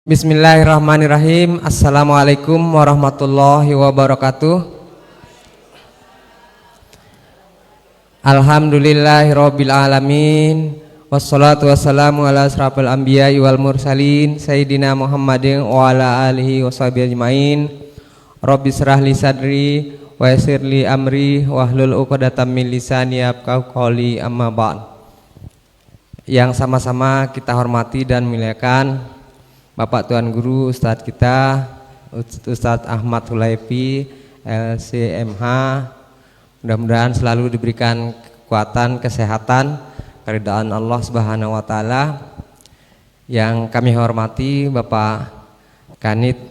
Bismillahirrahmanirrahim. Assalamualaikum warahmatullahi wabarakatuh. Alhamdulillahirabbil alamin. Wassalatu wassalamu ala asrafil anbiya'i wal mursalin sayyidina Muhammadin wa ala alihi washabihi ajmain. Rabbi shrah li sadri wa yassir li amri wahlul 'uqdatam min lisani yafqahu qawli, amma ba'd. Yang sama-sama kita hormati dan muliakan Bapak Tuan Guru Ustadz kita, Ustadz Ahmad Hulaifi LCMH, mudah-mudahan selalu diberikan kekuatan, kesehatan, keridhaan Allah Subhanahu wa Ta'ala. Yang kami hormati Bapak Kanit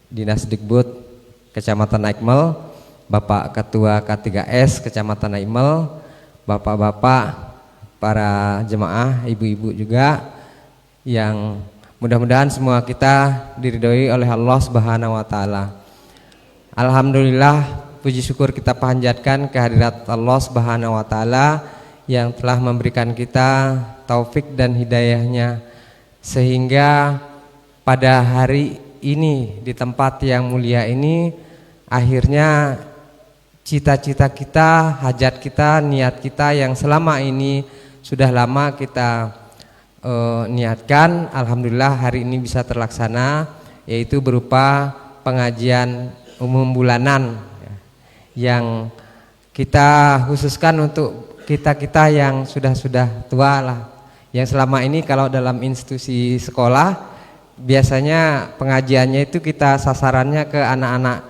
Dinas Dikbud Kecamatan Aikmel, Bapak Ketua K3S Kecamatan Aikmel, Bapak-bapak, para jemaah, ibu-ibu juga, yang mudah-mudahan semua kita diridhoi oleh Allah Subhanahu wa Ta'ala. Alhamdulillah, puji syukur kita panjatkan kehadirat Allah Subhanahu wa Ta'ala yang telah memberikan kita taufik dan hidayahnya, sehingga pada hari ini di tempat yang mulia ini akhirnya cita-cita kita, hajat kita, niat kita yang selama ini sudah lama kita niatkan, alhamdulillah hari ini bisa terlaksana, yaitu berupa pengajian umum bulanan yang kita khususkan untuk kita-kita yang sudah tua lah, yang selama ini kalau dalam institusi sekolah biasanya pengajiannya itu kita sasarannya ke anak-anak,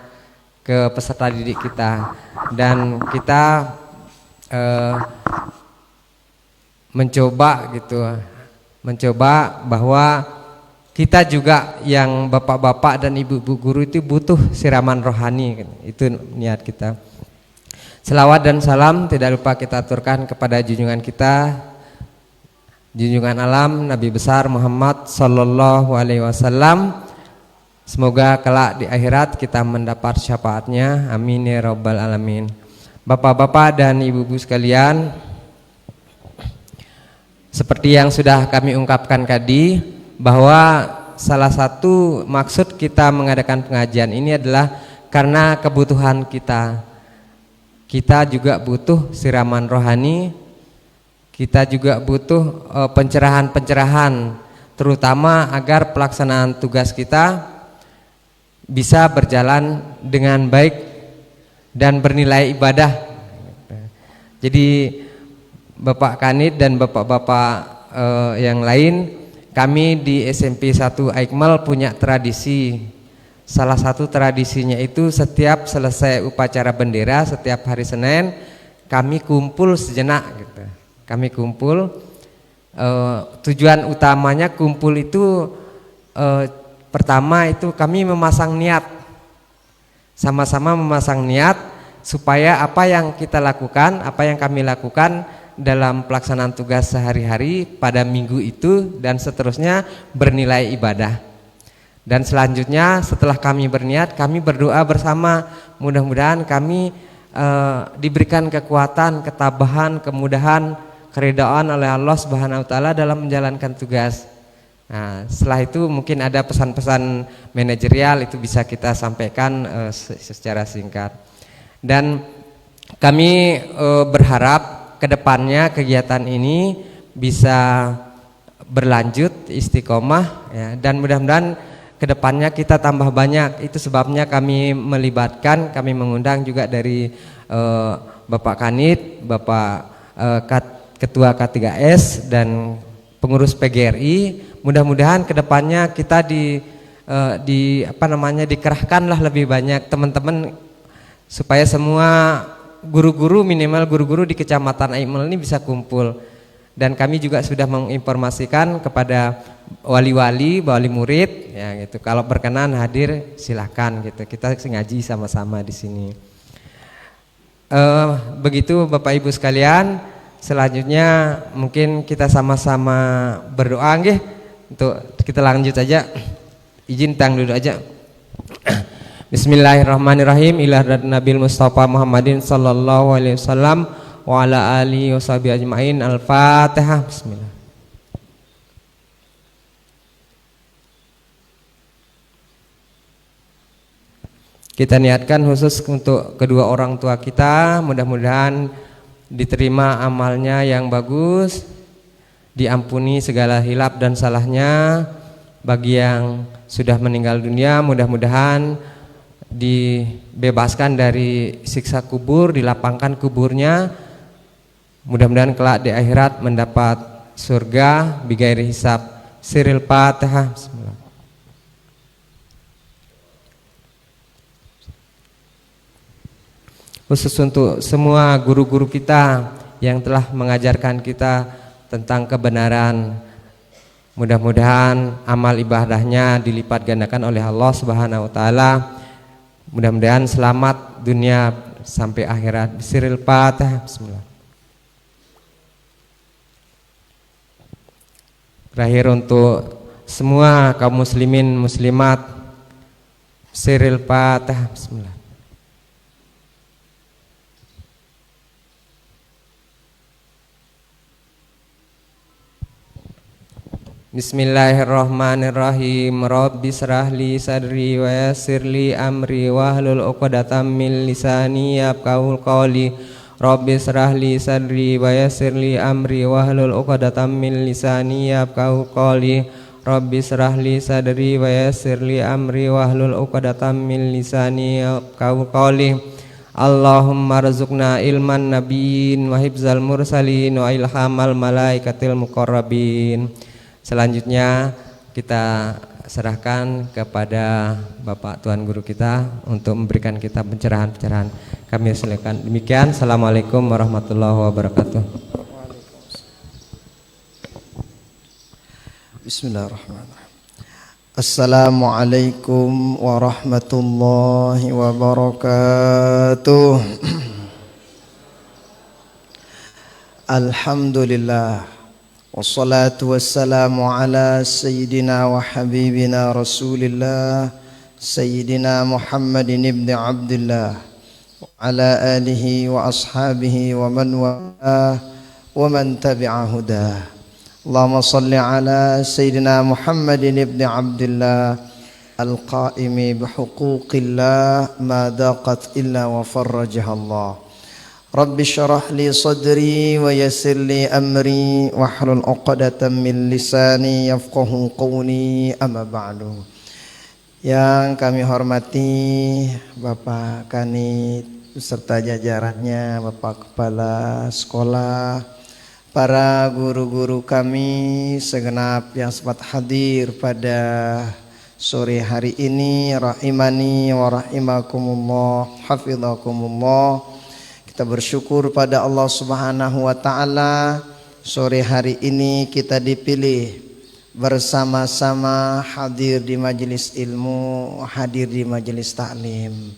ke peserta didik kita, dan kita mencoba bahwa kita juga yang bapak-bapak dan ibu-ibu guru itu butuh siraman rohani. Itu niat kita. Selawat dan salam tidak lupa kita aturkan kepada junjungan kita, junjungan alam Nabi besar Muhammad sallallahu alaihi wasallam. Semoga kelak di akhirat kita mendapat syafaatnya, amin ya rabbal alamin. Bapak-bapak dan ibu-ibu sekalian, seperti yang sudah kami ungkapkan tadi, bahwa salah satu maksud kita mengadakan pengajian ini adalah karena kebutuhan kita. Kita juga butuh siraman rohani, kita juga butuh pencerahan-pencerahan, terutama agar pelaksanaan tugas kita bisa berjalan dengan baik dan bernilai ibadah. Jadi Bapak Kanit dan bapak-bapak yang lain, kami di SMP 1 Aikmel punya tradisi. Salah satu tradisinya itu setiap selesai upacara bendera, setiap hari Senin kami kumpul sejenak gitu. Kami kumpul, tujuan utamanya kumpul itu pertama itu kami memasang niat, sama-sama memasang niat supaya apa yang kita lakukan, apa yang kami lakukan dalam pelaksanaan tugas sehari-hari pada minggu itu dan seterusnya bernilai ibadah. Dan selanjutnya setelah kami berniat, kami berdoa bersama, mudah-mudahan kami diberikan kekuatan, ketabahan, kemudahan, keridhaan oleh Allah Subhanahu wa Ta'ala dalam menjalankan tugas. Nah, setelah itu mungkin ada pesan-pesan manajerial, itu bisa kita sampaikan secara singkat. Dan kami berharap kedepannya kegiatan ini bisa berlanjut istiqomah ya, dan mudah-mudahan kedepannya kita tambah banyak. Itu sebabnya kami mengundang juga dari Bapak Kanit, Bapak Ketua K3S dan pengurus PGRI. Mudah-mudahan kedepannya kita dikerahkanlah lebih banyak teman-teman supaya semua guru-guru, minimal guru-guru di Kecamatan Aikmel ini bisa kumpul. Dan kami juga sudah menginformasikan kepada wali-wali murid ya gitu. Kalau berkenan hadir silahkan gitu. Kita ngaji sama-sama di sini. Begitu Bapak Ibu sekalian, selanjutnya mungkin kita sama-sama berdoa nggih. Untuk kita lanjut aja. Izin tang duduk aja. Bismillahirrahmanirrahim. Ila Nabil Mustafa Muhammadin sallallahu alaihi wasallam wa ala alihi washabihi ajmain. Al-Fatihah. Bismillah. Kita niatkan khusus untuk kedua orang tua kita, mudah-mudahan diterima amalnya yang bagus, diampuni segala hilaf dan salahnya. Bagi yang sudah meninggal dunia, mudah-mudahan dibebaskan dari siksa kubur, dilapangkan kuburnya, mudah-mudahan kelak di akhirat mendapat surga bighairi hisab. Siril Fatihah. Bismillah. Khusus untuk semua guru-guru kita yang telah mengajarkan kita tentang kebenaran, mudah-mudahan amal ibadahnya dilipat gandakan oleh Allah Subhanahu wa taala. Mudah-mudahan selamat dunia sampai akhirat. Siril Fatihah. Bismillah. Terakhir untuk semua kaum muslimin muslimat, Siril Fatihah. Bismillah. Bismillahirrahmanirrahim. Rabbi shrahli sadri wa yassirli amri wahlul 'uqdatam min lisani yafqahul qawli. Rabbi shrahli sadri wa yassirli amri wahlul 'uqdatam min lisani yafqahul qawli. Rabbi shrahli sadri wa yassirli amri wahlul 'uqdatam min lisani yafqahul qawli. Allahumma rzuqna ilman nabiyyin wa hifzal mursalin wa ilhamal malaikatil muqarrabin. Selanjutnya kita serahkan kepada Bapak Tuan Guru kita untuk memberikan kita pencerahan-pencerahan. Kami silakan. Demikian. Assalamualaikum warahmatullahi wabarakatuh. Bismillahirrahmanirrahim. Assalamualaikum warahmatullahi wabarakatuh. Alhamdulillah. Wassalatu wassalamu ala sayyidina wa habibina rasulillah sayyidina Muhammadin ibn Abdullah wa ala alihi wa ashabihi wa man walah wa man tabi'a hudah. Allahumma salli ala sayyidina Muhammadin ibn Abdullah al-qaimi bihuquqillah ma daqat illa wa farrajaha Allah. Rabbi syrah li sadri wa yassir li amri wahlul 'uqdatam min lisani yafqahu qawli, amma ba'du. Yang kami hormati Bapak Kanit beserta jajarannya, Bapak Kepala Sekolah, para guru-guru kami segenap yang sempat hadir pada sore hari ini, rahimani wa rahimakumullah, hafizakumullah. Kita bersyukur pada Allah Subhanahu wa taala, sore hari ini kita dipilih bersama-sama hadir di majelis ilmu, hadir di majelis taklim.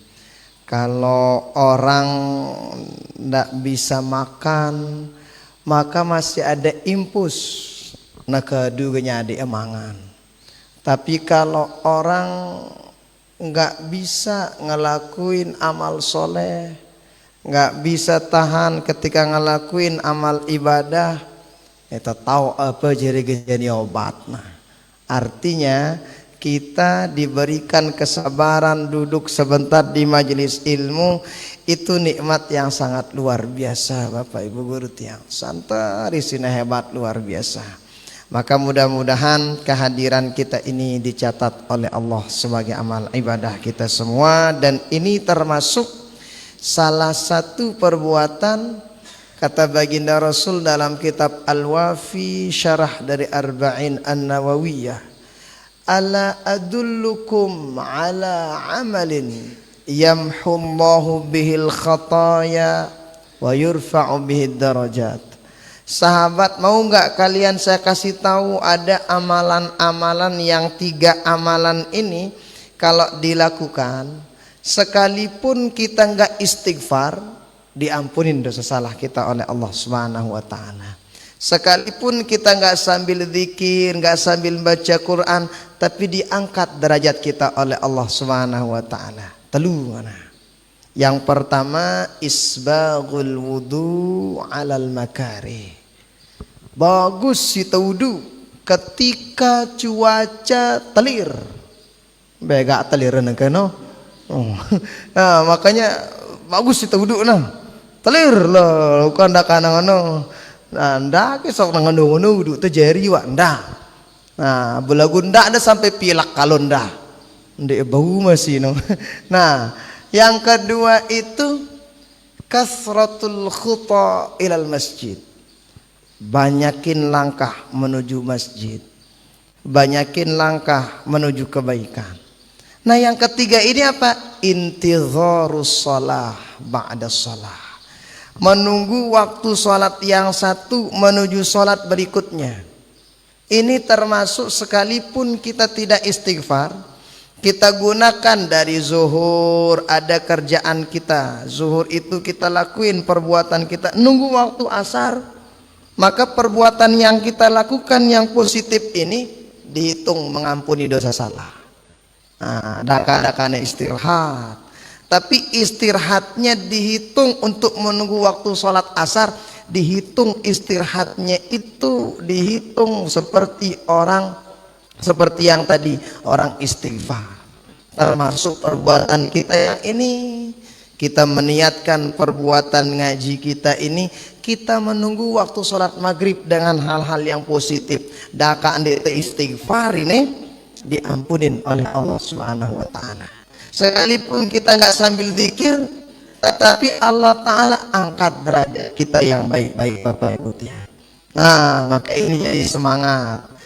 Kalau orang tidak bisa makan, maka masih ada impus nak keduganya ada emangan. Tapi kalau orang nggak bisa ngelakuin amal soleh, nggak bisa tahan ketika ngelakuin amal ibadah, kita tahu apa jadi obat. Nah, artinya kita diberikan kesabaran duduk sebentar di majelis ilmu, itu nikmat yang sangat luar biasa. Bapak Ibu guru tiang santai sini hebat luar biasa. Maka mudah-mudahan kehadiran kita ini dicatat oleh Allah sebagai amal ibadah kita semua, dan ini termasuk salah satu perbuatan, kata baginda Rasul dalam kitab Al-Wafi syarah dari Arba'in An-Nawawiyah, ala adullukum ala amalin yamhullahu bihil khataya wa yurfa'u bihid darajat. Sahabat, mau enggak kalian saya kasih tahu ada amalan-amalan yang 3 amalan ini kalau dilakukan, sekalipun kita enggak istighfar, diampunin dosa salah kita oleh Allah Subhanahu wa taala. Sekalipun kita enggak sambil zikir, enggak sambil baca Quran, tapi diangkat derajat kita oleh Allah Subhanahu wa taala. Telu mana? Yang pertama, isbaghul wudu 'alal makari. Bagus kita wudu ketika cuaca telir. Bega telir keno. Oh. Nah, makanya bagus itu wudhu nah. Telir lah bukan dak kanang-kanang. Nah, ndak ke sok nangono wudhu teh jeri wa ndak. Nah, belagu ndak ada sampai pilak kalau ndak. Ndek bau masih no. Nah, yang kedua itu kasratul khuta ilal masjid. Banyakin langkah menuju masjid. Banyakin langkah menuju kebaikan. Nah, yang ketiga ini apa? Intizarus shalah ba'da shalah. Menunggu waktu sholat yang satu menuju sholat berikutnya. Ini termasuk sekalipun kita tidak istighfar, kita gunakan dari zuhur, ada kerjaan kita. Zuhur itu kita lakuin perbuatan kita, nunggu waktu asar. Maka perbuatan yang kita lakukan yang positif ini dihitung mengampuni dosa salah. Nah, daka-dakanya istirahat. Tapi istirahatnya dihitung untuk menunggu waktu sholat asar. Dihitung istirahatnya itu dihitung seperti yang tadi orang istighfar. Termasuk perbuatan kita yang ini, kita meniatkan perbuatan ngaji kita ini, kita menunggu waktu sholat maghrib dengan hal-hal yang positif. Daka ande istighfar ini diampunin oleh Allah Subhanahu wa taala. Sekalipun kita nggak sambil zikir, tetapi Allah Ta'ala angkat derajat kita yang baik-baik Bapak Ibu. Nah, maka ini jadi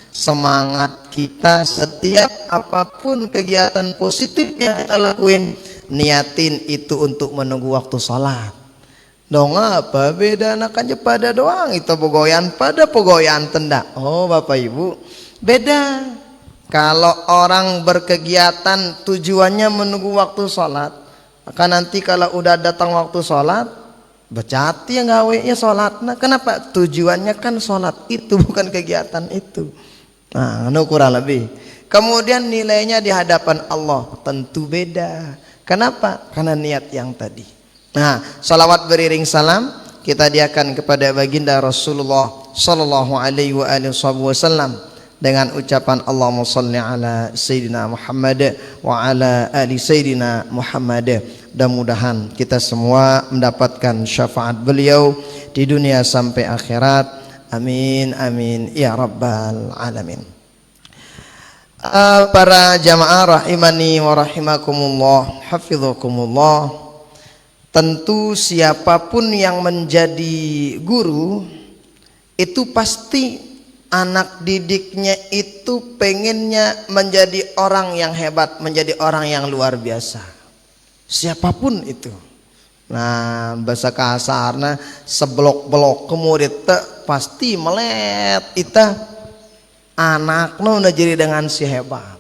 semangat kita setiap apapun kegiatan positif yang kita lakuin, niatin itu untuk menunggu waktu sholat. Dong apa beda anak aja pada doang itu pegoyan pada pegoyan tendak. Oh Bapak Ibu, beda. Kalau orang berkegiatan tujuannya menunggu waktu sholat, maka nanti kalau udah datang waktu sholat, becati yang gawe ya sholat. Nah, kenapa? Tujuannya kan sholat itu, bukan kegiatan itu. Nah, kurang lebih. Kemudian nilainya di hadapan Allah tentu beda. Kenapa? Karena niat yang tadi. Nah, salawat beriring salam kita diakan kepada baginda Rasulullah Sallallahu Alaihi Wasallam dengan ucapan Allahumma salli ala Sayyidina Muhammad wa ala ali Sayyidina Muhammad. Mudah-mudahan kita semua mendapatkan syafaat beliau di dunia sampai akhirat. Amin amin ya rabbal alamin. Para jamaah rahimani wa rahimakumullah, hafizakumullah. Tentu siapapun yang menjadi guru itu pasti anak didiknya itu pengennya menjadi orang yang hebat, menjadi orang yang luar biasa. Siapapun itu. Nah, bahasa kasarnya seblok-blok ke murid pasti melet ita anak nu jadi dengan si hebat.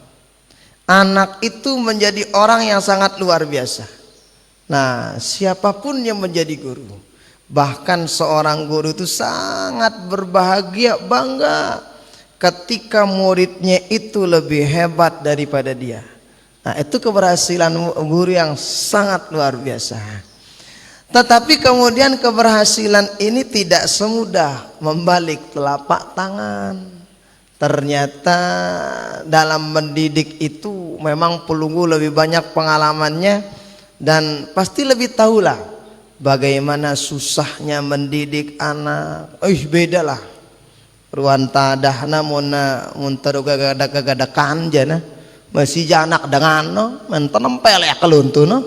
Anak itu menjadi orang yang sangat luar biasa. Nah, siapapun yang menjadi guru, bahkan seorang guru itu sangat berbahagia, bangga ketika muridnya itu lebih hebat daripada dia. Nah, itu keberhasilan guru yang sangat luar biasa. Tetapi kemudian keberhasilan ini tidak semudah membalik telapak tangan. Ternyata dalam mendidik itu memang pelunggu lebih banyak pengalamannya dan pasti lebih tahulah bagaimana susahnya mendidik anak. Beda lah. Ruan tadahna mun gada-gadakan jana masih janak dengan no menempel ya keluntu no.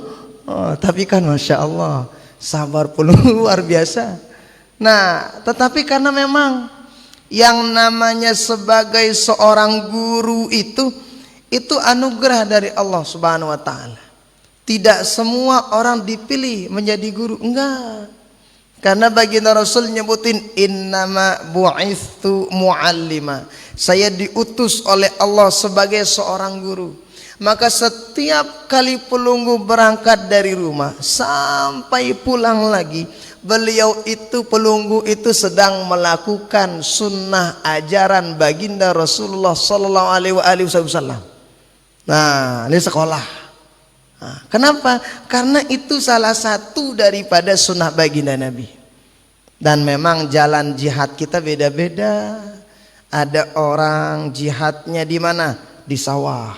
Tapi kan masya Allah sabar puluh luar biasa. Nah, tetapi karena memang yang namanya sebagai seorang guru itu anugerah dari Allah Subhanahu wa taala. Tidak semua orang dipilih menjadi guru, enggak. Karena baginda Rasul nyebutin innama bu'itsu muallima. Saya diutus oleh Allah sebagai seorang guru. Maka setiap kali pelunggu berangkat dari rumah sampai pulang lagi, beliau itu pelunggu itu sedang melakukan sunnah ajaran baginda Rasulullah Sallallahu Alaihi Wasallam. Nah, ini sekolah. Nah, kenapa? Karena itu salah satu daripada sunnah baginda Nabi. Dan memang jalan jihad kita beda-beda. Ada orang jihadnya di mana? Di sawah.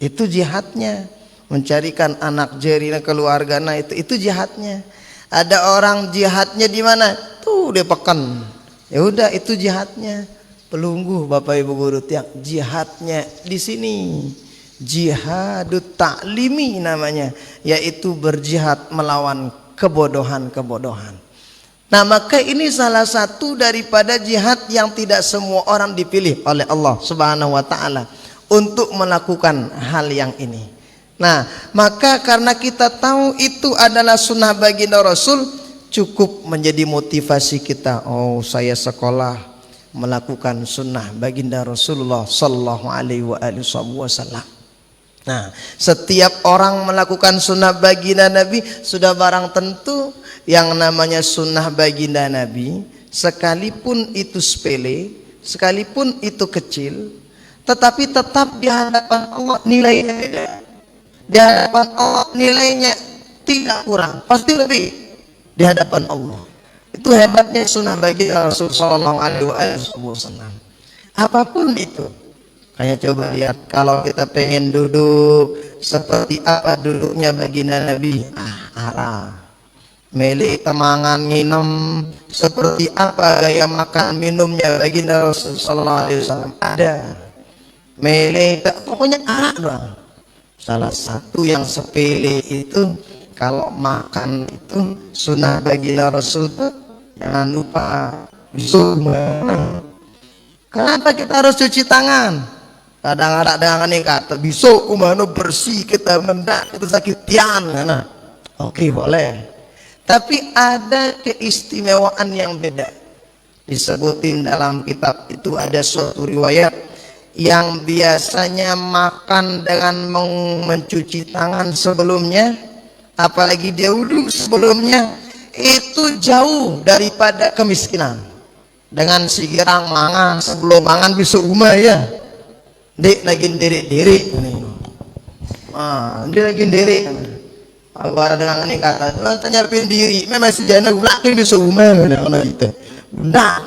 Itu jihadnya. mencarikan anak jerina keluargana itu jihadnya. Ada orang jihadnya di mana? Tuh dia pekan. Ya udah itu jihadnya. Pelungguh Bapak Ibu guru tiang, jihadnya di sini. Jihadut ta'limi namanya, yaitu berjihad melawan kebodohan-kebodohan. Nah, maka ini salah satu daripada jihad yang tidak semua orang dipilih oleh Allah Subhanahu wa taala untuk melakukan hal yang ini. Nah, maka karena kita tahu itu adalah sunnah baginda Rasul, cukup menjadi motivasi kita. Oh, saya sekolah melakukan sunnah baginda Rasulullah sallallahu alaihi wasallam. Nah, setiap orang melakukan sunnah baginda Nabi sudah barang tentu yang namanya sunnah baginda Nabi, sekalipun itu sepele, sekalipun itu kecil, tetapi tetap di hadapan Allah nilainya beda. Di hadapan Allah nilainya tidak kurang, pasti lebih di hadapan Allah. Itu hebatnya sunnah baginda Rasul sallallahu alaihi wasallam. Apapun itu, kayak coba lihat kalau kita pengen duduk seperti apa duduknya baginda Nabi, arah meli temangan nginem, seperti apa gaya makan minumnya baginda Rasul sallallahu alaihi wasallam, ada meli, pokoknya arah doang. Salah satu yang sepele itu kalau makan itu sunnah baginda Rasul itu jangan lupa bisul. Kenapa kita harus cuci tangan? Kadang-kadang dengan ini kata bisul kumano bersih kita mendak itu sakit tian. Nah, oke, boleh. Tapi ada keistimewaan yang beda. Disebutin dalam kitab itu ada suatu riwayat yang biasanya makan dengan mencuci tangan sebelumnya, apalagi dia wudhu sebelumnya, itu jauh daripada kemiskinan. Dengan sigirang mangan sebelum mangan bisa rumah ya, dek lagi diri dia lagi diri. Kalau dengan ini kata tanya diri memang sejarah laki bisa rumah mana kita. Nah,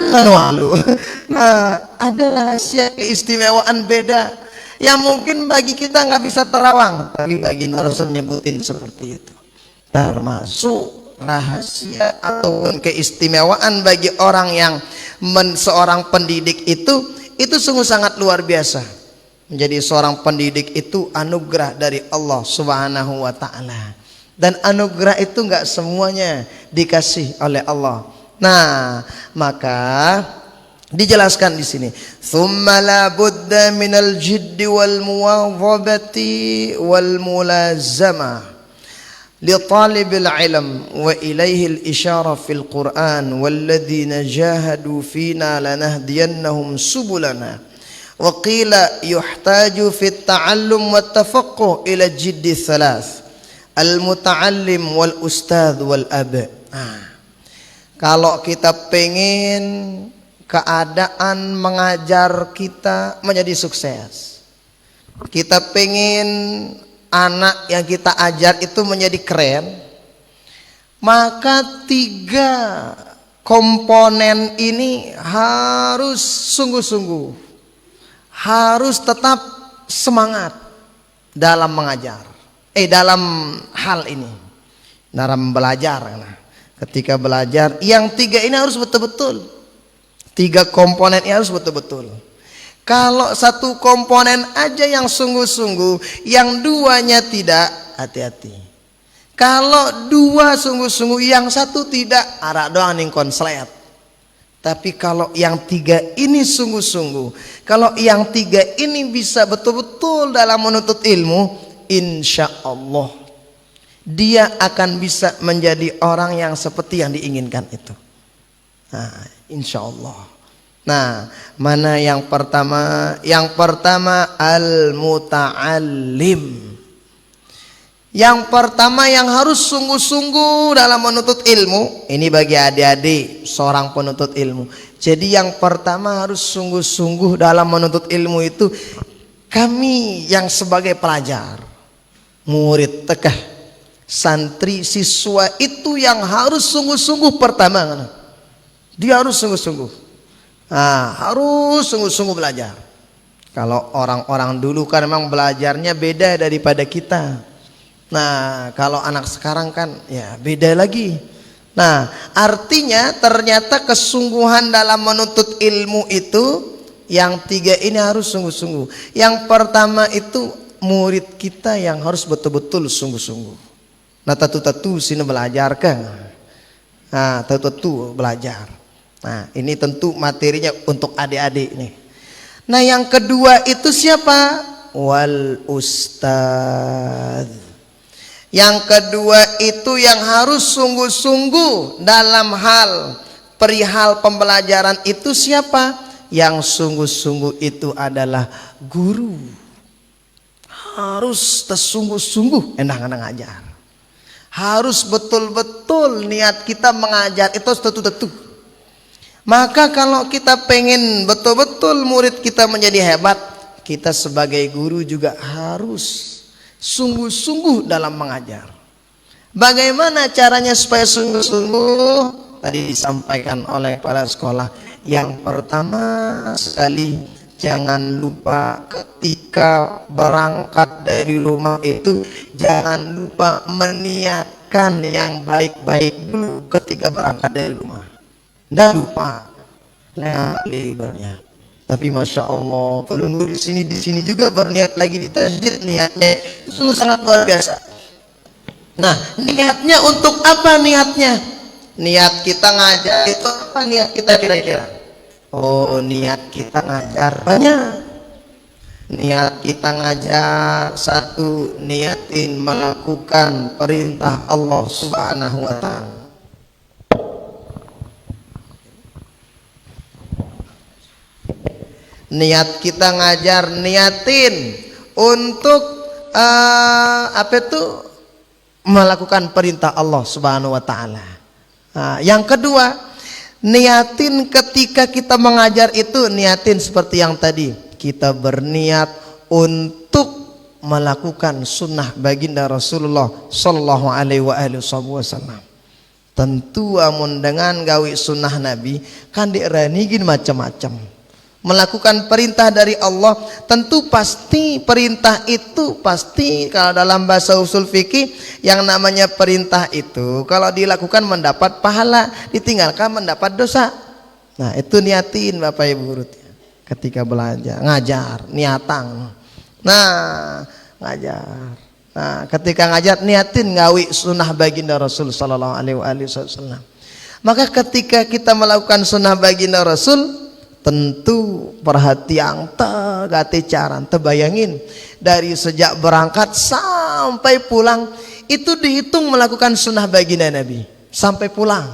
nah, ada rahasia keistimewaan beda yang mungkin bagi kita nggak bisa terawang, tapi bagi Rasul nyebutin seperti itu. Termasuk rahasia ataupun keistimewaan bagi orang yang seorang pendidik itu sungguh sangat luar biasa. Menjadi seorang pendidik itu anugerah dari Allah Subhanahu wa taala. Dan anugerah itu nggak semuanya dikasih oleh Allah. Nah, maka dijelaskan di sini, "Tsumma la budda minal jiddi wal muwadhabati wal mulazamah li talibil ilm wa ilaihi al isyara fil Qur'an walladzina jahadu fina lanahdiyannahum subulana wa qila yuhtaju fit ta'allum wat tafaqquh ila jiddi thalath al muta'allim wal ustadz wal ab." Kalau kita pengen keadaan mengajar kita menjadi sukses, kita pengen anak yang kita ajar itu menjadi keren, maka 3 komponen ini harus sungguh-sungguh, harus tetap semangat dalam mengajar, dalam hal ini, dalam belajar. Ketika belajar, yang 3 ini harus betul-betul, 3 komponen ini harus betul-betul. Kalau 1 komponen aja yang sungguh-sungguh, yang 2-nya tidak, hati-hati. Kalau 2 sungguh-sungguh, yang 1 tidak, arah doang ning konslet. Tapi kalau yang 3 ini sungguh-sungguh, kalau yang 3 ini bisa betul-betul dalam menuntut ilmu, insya Allah dia akan bisa menjadi orang yang seperti yang diinginkan itu. Nah, insya Allah. Nah, mana yang pertama? Yang pertama al-muta'allim. Yang pertama yang harus sungguh-sungguh dalam menuntut ilmu. Ini bagi adik-adik seorang penuntut ilmu. Jadi yang pertama harus sungguh-sungguh dalam menuntut ilmu itu kami yang sebagai pelajar, murid tekah, santri, siswa itu yang harus sungguh-sungguh pertama. Dia harus sungguh-sungguh. Nah, harus sungguh-sungguh belajar. Kalau orang-orang dulu kan memang belajarnya beda daripada kita. Nah, kalau anak sekarang kan ya beda lagi. Nah, artinya ternyata kesungguhan dalam menuntut ilmu itu yang tiga ini harus sungguh-sungguh. Yang pertama itu murid kita yang harus betul-betul sungguh-sungguh. Nah, tentu sini belajar kan. Nah, tentu belajar. Nah, ini tentu materinya untuk adik-adik nih. Nah, yang kedua itu siapa? Wal ustadz. Yang kedua itu yang harus sungguh-sungguh dalam hal perihal pembelajaran itu siapa? Yang sungguh-sungguh itu adalah guru. Harus tersungguh-sungguh endang-endang ngajar. Harus betul-betul niat kita mengajar itu tentu-tentu. Maka kalau kita pengen betul-betul murid kita menjadi hebat, kita sebagai guru juga harus sungguh-sungguh dalam mengajar. Bagaimana caranya supaya sungguh-sungguh? Tadi disampaikan oleh kepala sekolah. Yang pertama sekali, jangan lupa ketika berangkat dari rumah itu, jangan lupa meniatkan yang baik-baik dulu ketika berangkat dari rumah. Tidak lupa liburnya. Tapi masya Allah, kalau di sini juga berniat lagi di tasjid, niatnya itu sangat luar biasa. Nah, niatnya untuk apa niatnya? Niat kita ngajar itu apa niat kita kira-kira? Oh, niat kita ngajar banyak. Niat kita ngajar satu, niatin melakukan perintah Allah Subhanahu wa ta'ala. Niat kita ngajar, niatin untuk apa itu? Melakukan perintah Allah Subhanahu wa ta'ala. Yang kedua, niatin ketika kita mengajar itu, niatin seperti yang tadi, kita berniat untuk melakukan sunnah baginda Rasulullah sallallahu alaihi wasallam. Tentu amun dengan gawe sunnah Nabi kan diranigin macam-macam. Melakukan perintah dari Allah, tentu pasti perintah itu pasti kalau dalam bahasa usul fikih yang namanya perintah itu kalau dilakukan mendapat pahala, ditinggalkan mendapat dosa. Nah, itu niatin Bapak Ibu guru ketika belajar, ngajar, niatang. Nah, ngajar. Nah, ketika ngajar niatin ngawi sunnah baginda Rasul sallallahu alaihi wasallam. Maka ketika kita melakukan sunnah baginda Rasul, tentu perhatian tegati caran, terbayangin dari sejak berangkat sampai pulang itu dihitung melakukan sunnah baginda Nabi sampai pulang.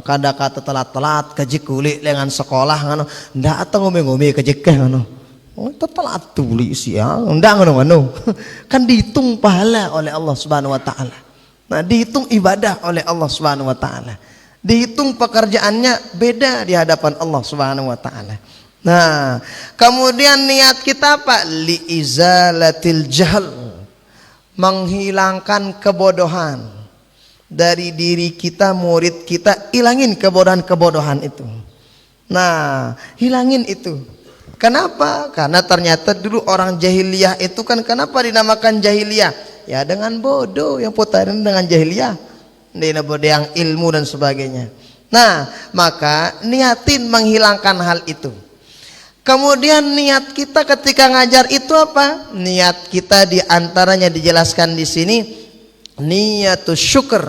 Kada kata telat-telat kejik kulit dengan sekolah ngono, ndak atau ngombe-ngombe kejik ngono. Oh, telat tuli siang, ndak ngono. Kan dihitung pahala oleh Allah Subhanahu wa taala. Nah, dihitung ibadah oleh Allah Subhanahu wa taala. Dihitung pekerjaannya beda di hadapan Allah Subhanahu wa ta'ala. Nah, kemudian niat kita apa? Liizalatil jahl, menghilangkan kebodohan dari diri kita, murid kita, hilangin kebodohan-kebodohan itu. Nah, hilangin itu. Kenapa? Karena ternyata dulu orang jahiliyah itu kan kenapa dinamakan jahiliyah? Ya dengan bodoh, yang putaran dengan jahiliyah. Yang ilmu dan sebagainya. Nah, maka niatin menghilangkan hal itu. Kemudian niat kita ketika ngajar itu apa? Niat kita diantaranya dijelaskan di sini, niatus syukur.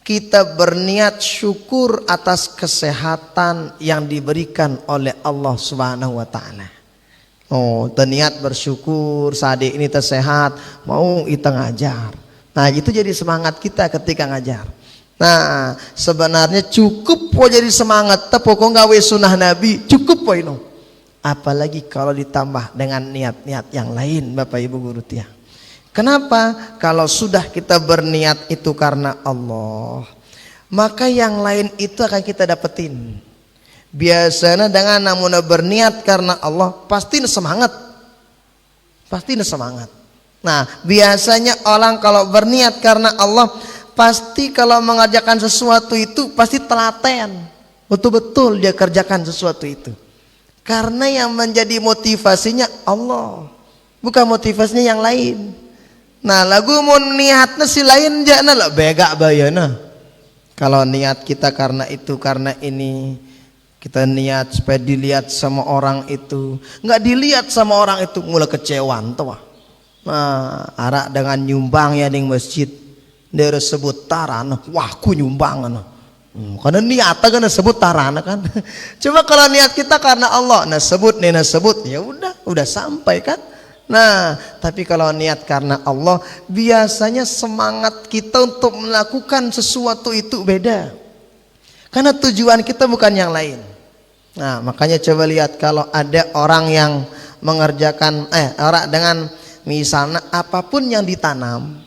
Kita berniat syukur atas kesehatan yang diberikan oleh Allah Subhanahu wa taala. Oh, terniat bersyukur saat ini tersehat, mau kita ngajar. Nah, itu jadi semangat kita ketika ngajar. Nah, sebenarnya cukup po jadi semangat tepokong gawe sunnah Nabi, cukup po ini. Apalagi kalau ditambah dengan niat-niat yang lain Bapak Ibu guru tiang. Kenapa? Kalau sudah kita berniat itu karena Allah, maka yang lain itu akan kita dapetin. Biasanya dengan namun berniat karena Allah pasti semangat. Pasti semangat. Nah, biasanya orang kalau berniat karena Allah pasti kalau mengerjakan sesuatu itu pasti telaten, betul-betul dia kerjakan sesuatu itu karena yang menjadi motivasinya Allah, bukan motivasinya yang lain. Nah lagu mau niatnya si lain jana lah bega bayana. Kalau niat kita karena itu karena ini, kita niat supaya dilihat sama orang itu, nggak dilihat sama orang itu mulai kecewaan tuh. Nah arak dengan nyumbang ya di masjid, dia sebut tarana, wah ku nyumbang karena niatnya kan sebut tarana kan. Coba kalau niat kita karena Allah, nah sebut ya udah sampai kan. Nah, tapi kalau niat karena Allah, biasanya semangat kita untuk melakukan sesuatu itu beda. Karena tujuan kita bukan yang lain. Nah, makanya coba lihat kalau ada orang yang mengerjakan orang dengan misalnya apapun yang ditanam,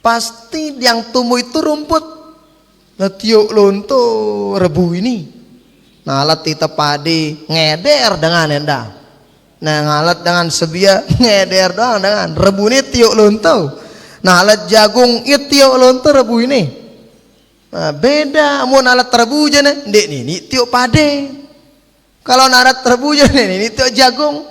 pasti yang tumbuh itu rumput. Nah, tiuk lonto rebu ini. Nah, alat kita padi ngeder dengan endah. Nah ngalat dengan sebia ngeder doang dengan rebu ini tiuk lonto. Nah alat jagung itu tiuk lonto rebu ini. Nah, beda mau alat rebu aja nih, ini tiuk pade. Kalau alat rebu aja nih, ini tiuk jagung.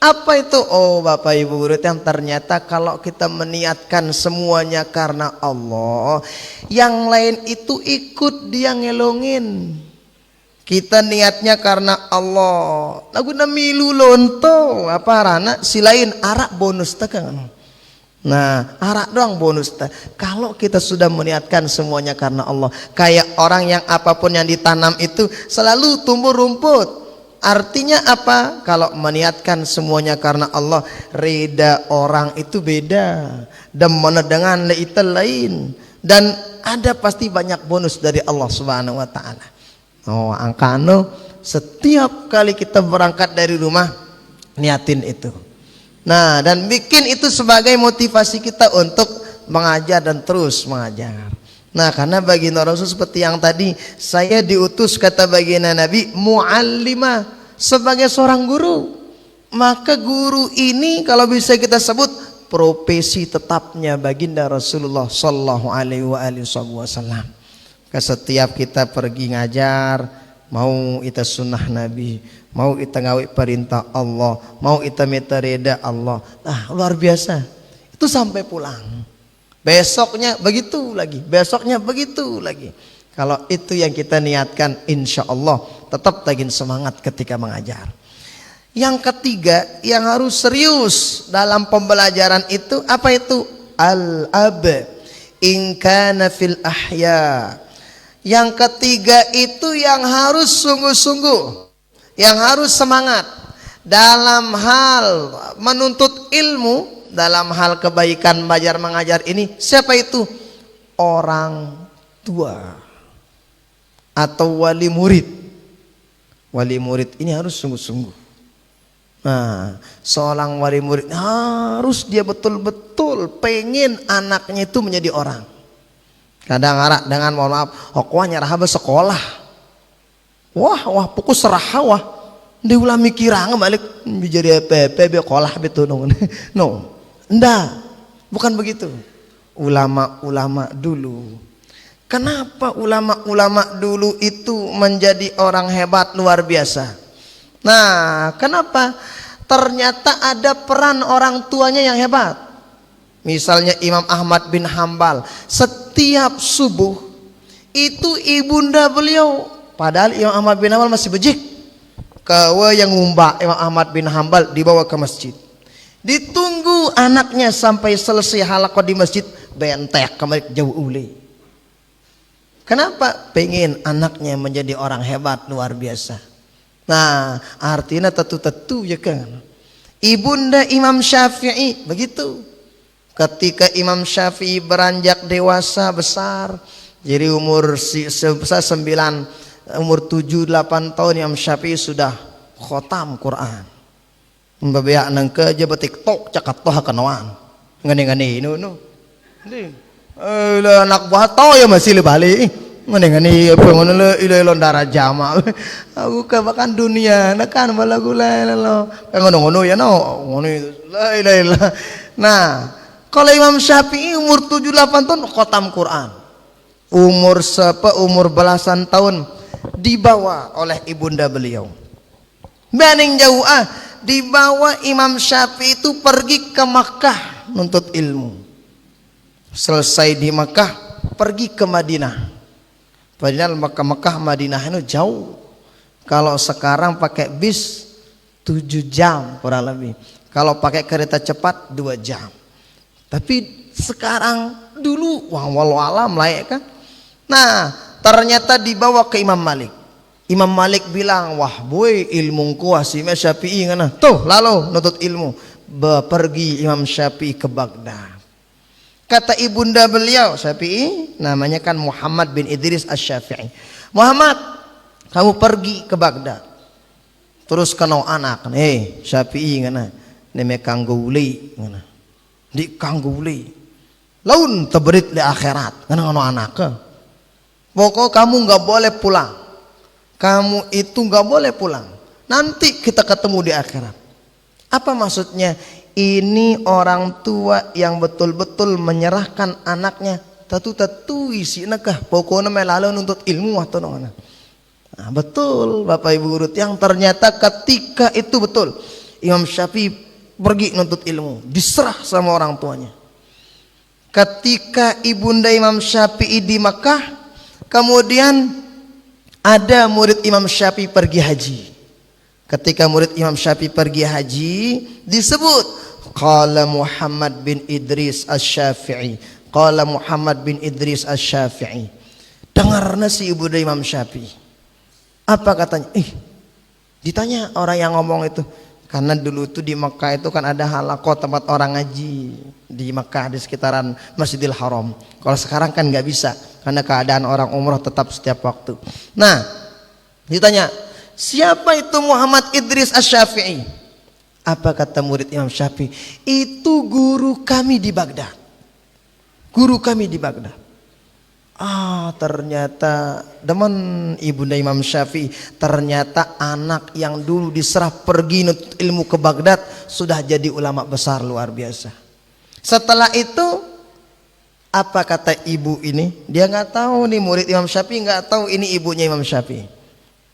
Apa itu? Oh Bapak Ibu guru yang ternyata kalau kita meniatkan semuanya karena Allah, yang lain itu ikut dia ngelongin. Kita niatnya karena Allah. Lagu milu lonto apa rana si lain arak bonus tekan. Nah, arak doang bonus ta. Kalau kita sudah meniatkan semuanya karena Allah, kayak orang yang apapun yang ditanam itu selalu tumbuh rumput. Artinya apa? Kalau meniatkan semuanya karena Allah, reda orang itu beda. Dan dengan itu lain. Dan ada pasti banyak bonus dari Allah Subhanahu wa taala. Oh angkano setiap kali kita berangkat dari rumah niatin itu. Nah dan bikin itu sebagai motivasi kita untuk mengajar dan terus mengajar. Nah karena baginda Rasul seperti yang tadi, saya diutus kata baginda Nabi muallimah, sebagai seorang guru. Maka guru ini kalau bisa kita sebut profesi tetapnya baginda Rasulullah sallallahu alaihi wasallam. Setiap kita pergi ngajar, mau kita sunnah Nabi, mau kita ngawi perintah Allah, mau kita minta reda Allah, nah luar biasa. Itu sampai pulang, besoknya begitu lagi, besoknya begitu lagi. Kalau itu yang kita niatkan, insya Allah tetap lagi semangat ketika mengajar. Yang ketiga yang harus serius dalam pembelajaran itu apa itu? Al-ab in kana fil ahya. Yang ketiga itu yang harus sungguh-sungguh, yang harus semangat dalam hal menuntut ilmu, dalam hal kebaikan belajar mengajar ini. Siapa itu? Orang tua atau wali murid. Wali murid ini harus sungguh-sungguh. Nah, seorang wali murid harus dia betul-betul pengen anaknya itu menjadi orang. Kadang arak dengan mohon maaf, hokwa nyarah sekolah. Wah pokok serah wah. Dia ulah mikirang balik jadi PP sekolah betul no. Enggak. Bukan begitu. Ulama-ulama dulu. Kenapa ulama-ulama dulu itu menjadi orang hebat luar biasa? Nah, kenapa? Ternyata ada peran orang tuanya yang hebat. Misalnya Imam Ahmad bin Hambal, setiap subuh itu ibunda beliau, padahal Imam Ahmad bin Hambal masih bejik, kawa yang ngumba Imam Ahmad bin Hambal dibawa ke masjid, ditunggu anaknya sampai selesai halaqah di masjid, bentek kembali jauh uli. Kenapa? Pengen anaknya menjadi orang hebat luar biasa. Nah artinya tentu ya kan. Ibunda Imam Syafi'i begitu. Ketika Imam Syafi'i beranjak dewasa besar, jadi umur 7-8 tahun Imam Syafi'i sudah khotam Quran. Membayak nangke aja TikTok cakat toh kanawan. Ngani no. Anak buah tau ya masih lebali. Ngani apa ngono le darah jama. Aku kebakan dunia nekan balagula lo. Ngono ya no. Ngono la ilaha. Nah, kalau Imam Syafi'i umur 7-8 tahun khotam Quran. Umur belasan tahun dibawa oleh ibunda beliau. Banding jauh dibawa Imam Syafi'i itu pergi ke Makkah nuntut ilmu. Selesai di Mekah, pergi ke Madinah. Padahal Mekah Madinah itu jauh. Kalau sekarang pakai bis 7 jam kurang lebih. Kalau pakai kereta cepat 2 jam. Tapi sekarang dulu wah walau alam lah ya kan. Nah, ternyata dibawa ke Imam Malik. Imam Malik bilang, "Wah, boy, ilmu kuah si Imam Syafi'i ngana." Tuh, lalu nutut ilmu. Pergi Imam Syafi'i ke Baghdad. Kata ibunda beliau Syafi'i, namanya kan Muhammad bin Idris Asy-Syafi'i. "Muhammad, kamu pergi ke Baghdad. Terus kenal anak, Syafi'i ngana, neme kanggo uli ngana. Di kanggo uli. Laun teberit di akhirat, ngana ngono anak. Pokok kamu nggak boleh pulang. Kamu itu nggak boleh pulang. Nanti kita ketemu di akhirat." Apa maksudnya? Ini orang tua yang betul-betul menyerahkan anaknya. Tatu isi nekah. Pokoknya melalui nuntut ilmu atau nona. Nah, betul Bapak Ibu Guru, yang ternyata ketika itu betul Imam Syafi'i pergi nuntut ilmu, diserah sama orang tuanya. Ketika ibunda Imam Syafi'i di Makkah, kemudian ada murid Imam Syafi'i pergi haji. Ketika murid Imam Syafi'i pergi haji, disebut qala Muhammad bin Idris Asy-Syafi'i. Qala Muhammad bin Idris Asy-Syafi'i. Dengarna si ibunda Imam Syafi'i. Apa katanya? Ditanya orang yang ngomong itu. Karena dulu itu di Mekah itu kan ada halaqah tempat orang ngaji di Mekah di sekitaran Masjidil Haram. Kalau sekarang kan nggak bisa karena keadaan orang umroh tetap setiap waktu. Nah, ditanya, siapa itu Muhammad Idris Asy-Syafi'i? Apa kata murid Imam Syafi'i? Itu guru kami di Baghdad. Guru kami di Baghdad. Ternyata demen ibunda Imam Syafi'i, ternyata anak yang dulu diserah pergi nuntut ilmu ke Baghdad sudah jadi ulama besar luar biasa. Setelah itu apa kata ibu ini? Dia nggak tahu nih murid Imam Syafi'i, nggak tahu ini ibunya Imam Syafi'i.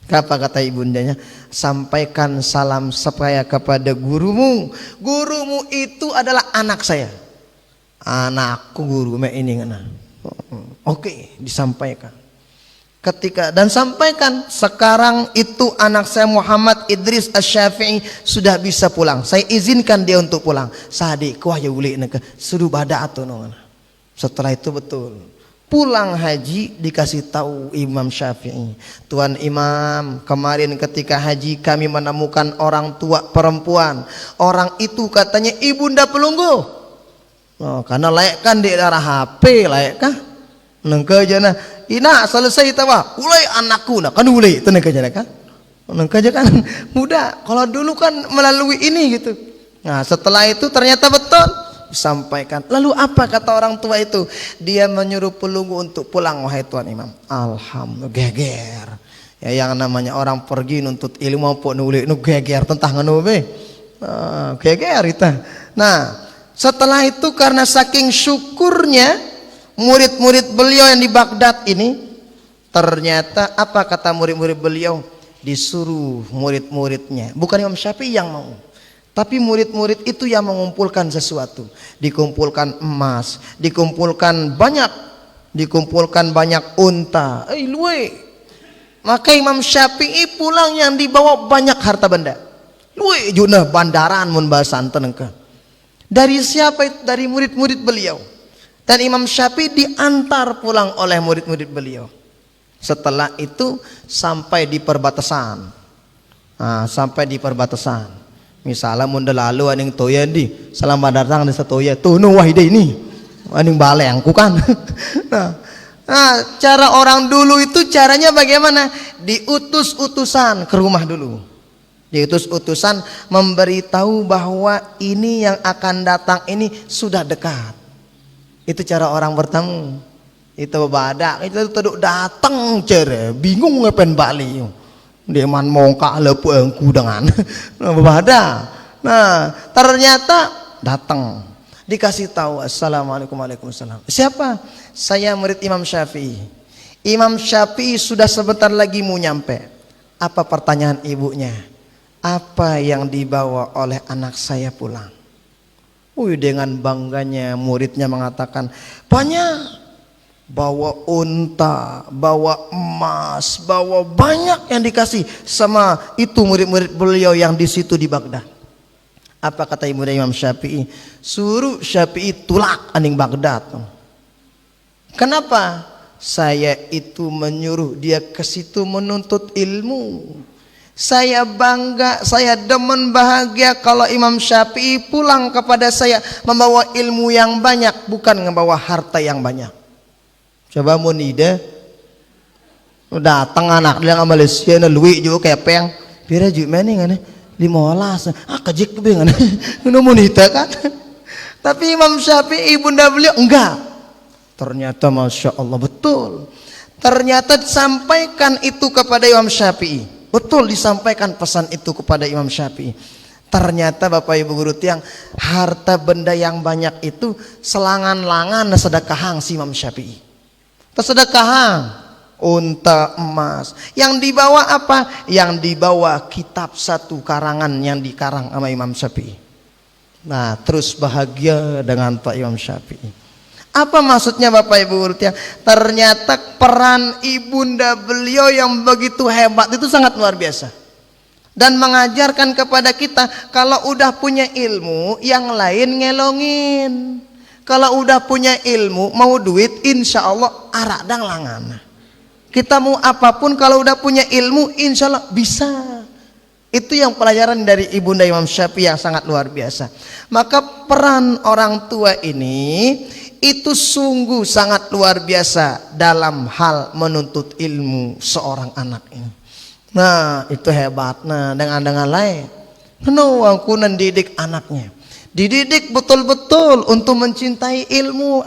Apa kata ibundanya? Sampaikan salam saya kepada gurumu. Gurumu itu adalah anak saya. Anakku guru ini ngana. Oke, disampaikan. Ketika dan sampaikan sekarang itu anak saya Muhammad Idris Asy-Syafi'i sudah bisa pulang. Saya izinkan dia untuk pulang. Sadik kuah ya uli neka suruh bada atau nongana. Setelah itu betul. Pulang haji dikasih tahu Imam Syafi'i. Tuan Imam, kemarin ketika haji kami menemukan orang tua perempuan. Orang itu katanya ibunda pelunggu. Karena layak kan di daerah HP layak kah? Nengke aja nah, ina selesai tawa, ulai anakku nah kan ulai itu nengke aja kan? Nengke aja kan mudah. Kalau dulu kan melalui ini gitu. Nah setelah itu ternyata betul disampaikan. Lalu apa kata orang tua itu? Dia menyuruh pelunggu untuk pulang wahai Tuan Imam. Alhamdulillah geger. Ya yang namanya orang pergi nuntut ilmu pun nulis nu geger tentang anu be. Geger itu. Nah setelah itu karena saking syukurnya murid-murid beliau yang di Baghdad ini, ternyata apa kata murid-murid beliau? Disuruh murid-muridnya, bukan Imam Syafi'i yang mau, tapi murid-murid itu yang mengumpulkan sesuatu. Dikumpulkan emas, dikumpulkan banyak unta. Luwe. Maka Imam Syafi'i pulang yang dibawa banyak harta benda. Luwe juna bandaran mun bahasan tenengka. Dari siapa itu? Dari murid-murid beliau. Dan Imam Syafi'i diantar pulang oleh murid-murid beliau. Setelah itu sampai di perbatasan. Sampai di perbatasan. Misalnya munda lalu aning toya di selamat datang di satoya tuh nu wahide ini. Aning balengku kan. Cara orang dulu itu caranya bagaimana? Diutus utusan ke rumah dulu. Diutus utusan memberitahu bahwa ini yang akan datang ini sudah dekat. Itu cara orang bertemu. Itu badak itu teduk datang cere bingung ngapain balik. Dia man mongka lepu engku dengan badak. Nah, ternyata datang. Dikasih tahu assalamualaikum waalaikumsalam. Siapa? Saya murid Imam Syafi'i. Imam Syafi'i sudah sebentar lagi mau nyampe. Apa pertanyaan ibunya? Apa yang dibawa oleh anak saya pulang? Dengan bangganya muridnya mengatakan, banyak, bawa unta, bawa emas, bawa banyak yang dikasih sama itu murid-murid beliau yang di situ di Baghdad. Apa kata ibunda Imam Syafi'i? Suruh Syafi'i tulak aning Baghdad. Kenapa? Saya itu menyuruh dia ke situ menuntut ilmu. Saya bangga, saya demen bahagia kalau Imam Syafi'i pulang kepada saya membawa ilmu yang banyak, bukan membawa harta yang banyak. Coba mau nida datang anak dia nggak Malaysia na luwi juga kayak peng pira juga mana ngane 15 kejik tuh ngane nu monita kan. Tapi Imam Syafi'i ibunda beliau enggak. Ternyata Masya Allah betul. Ternyata disampaikan itu kepada Imam Syafi'i. Betul disampaikan pesan itu kepada Imam Syafi'i. Ternyata Bapak Ibu guru tiang, harta benda yang banyak itu selangan-langan sedekahang si Imam Syafi'i. Tersedekahang unta emas. Yang dibawa apa? Yang dibawa kitab satu karangan yang dikarang sama Imam Syafi'i. Nah, terus bahagia dengan Pak Imam Syafi'i. Apa maksudnya Bapak Ibu guru tiang? Ternyata peran ibunda beliau yang begitu hebat itu sangat luar biasa. Dan mengajarkan kepada kita kalau udah punya ilmu yang lain ngelongin. Kalau udah punya ilmu mau duit insya Allah aradang langan. Kita mau apapun kalau udah punya ilmu insya Allah bisa. Itu yang pelajaran dari ibunda Imam Syafi'i yang sangat luar biasa. Maka peran orang tua ini itu sungguh sangat luar biasa dalam hal menuntut ilmu seorang anak ini. Nah itu hebatnya dengan lain. No, aku mendidik anaknya, dididik betul-betul untuk mencintai ilmu.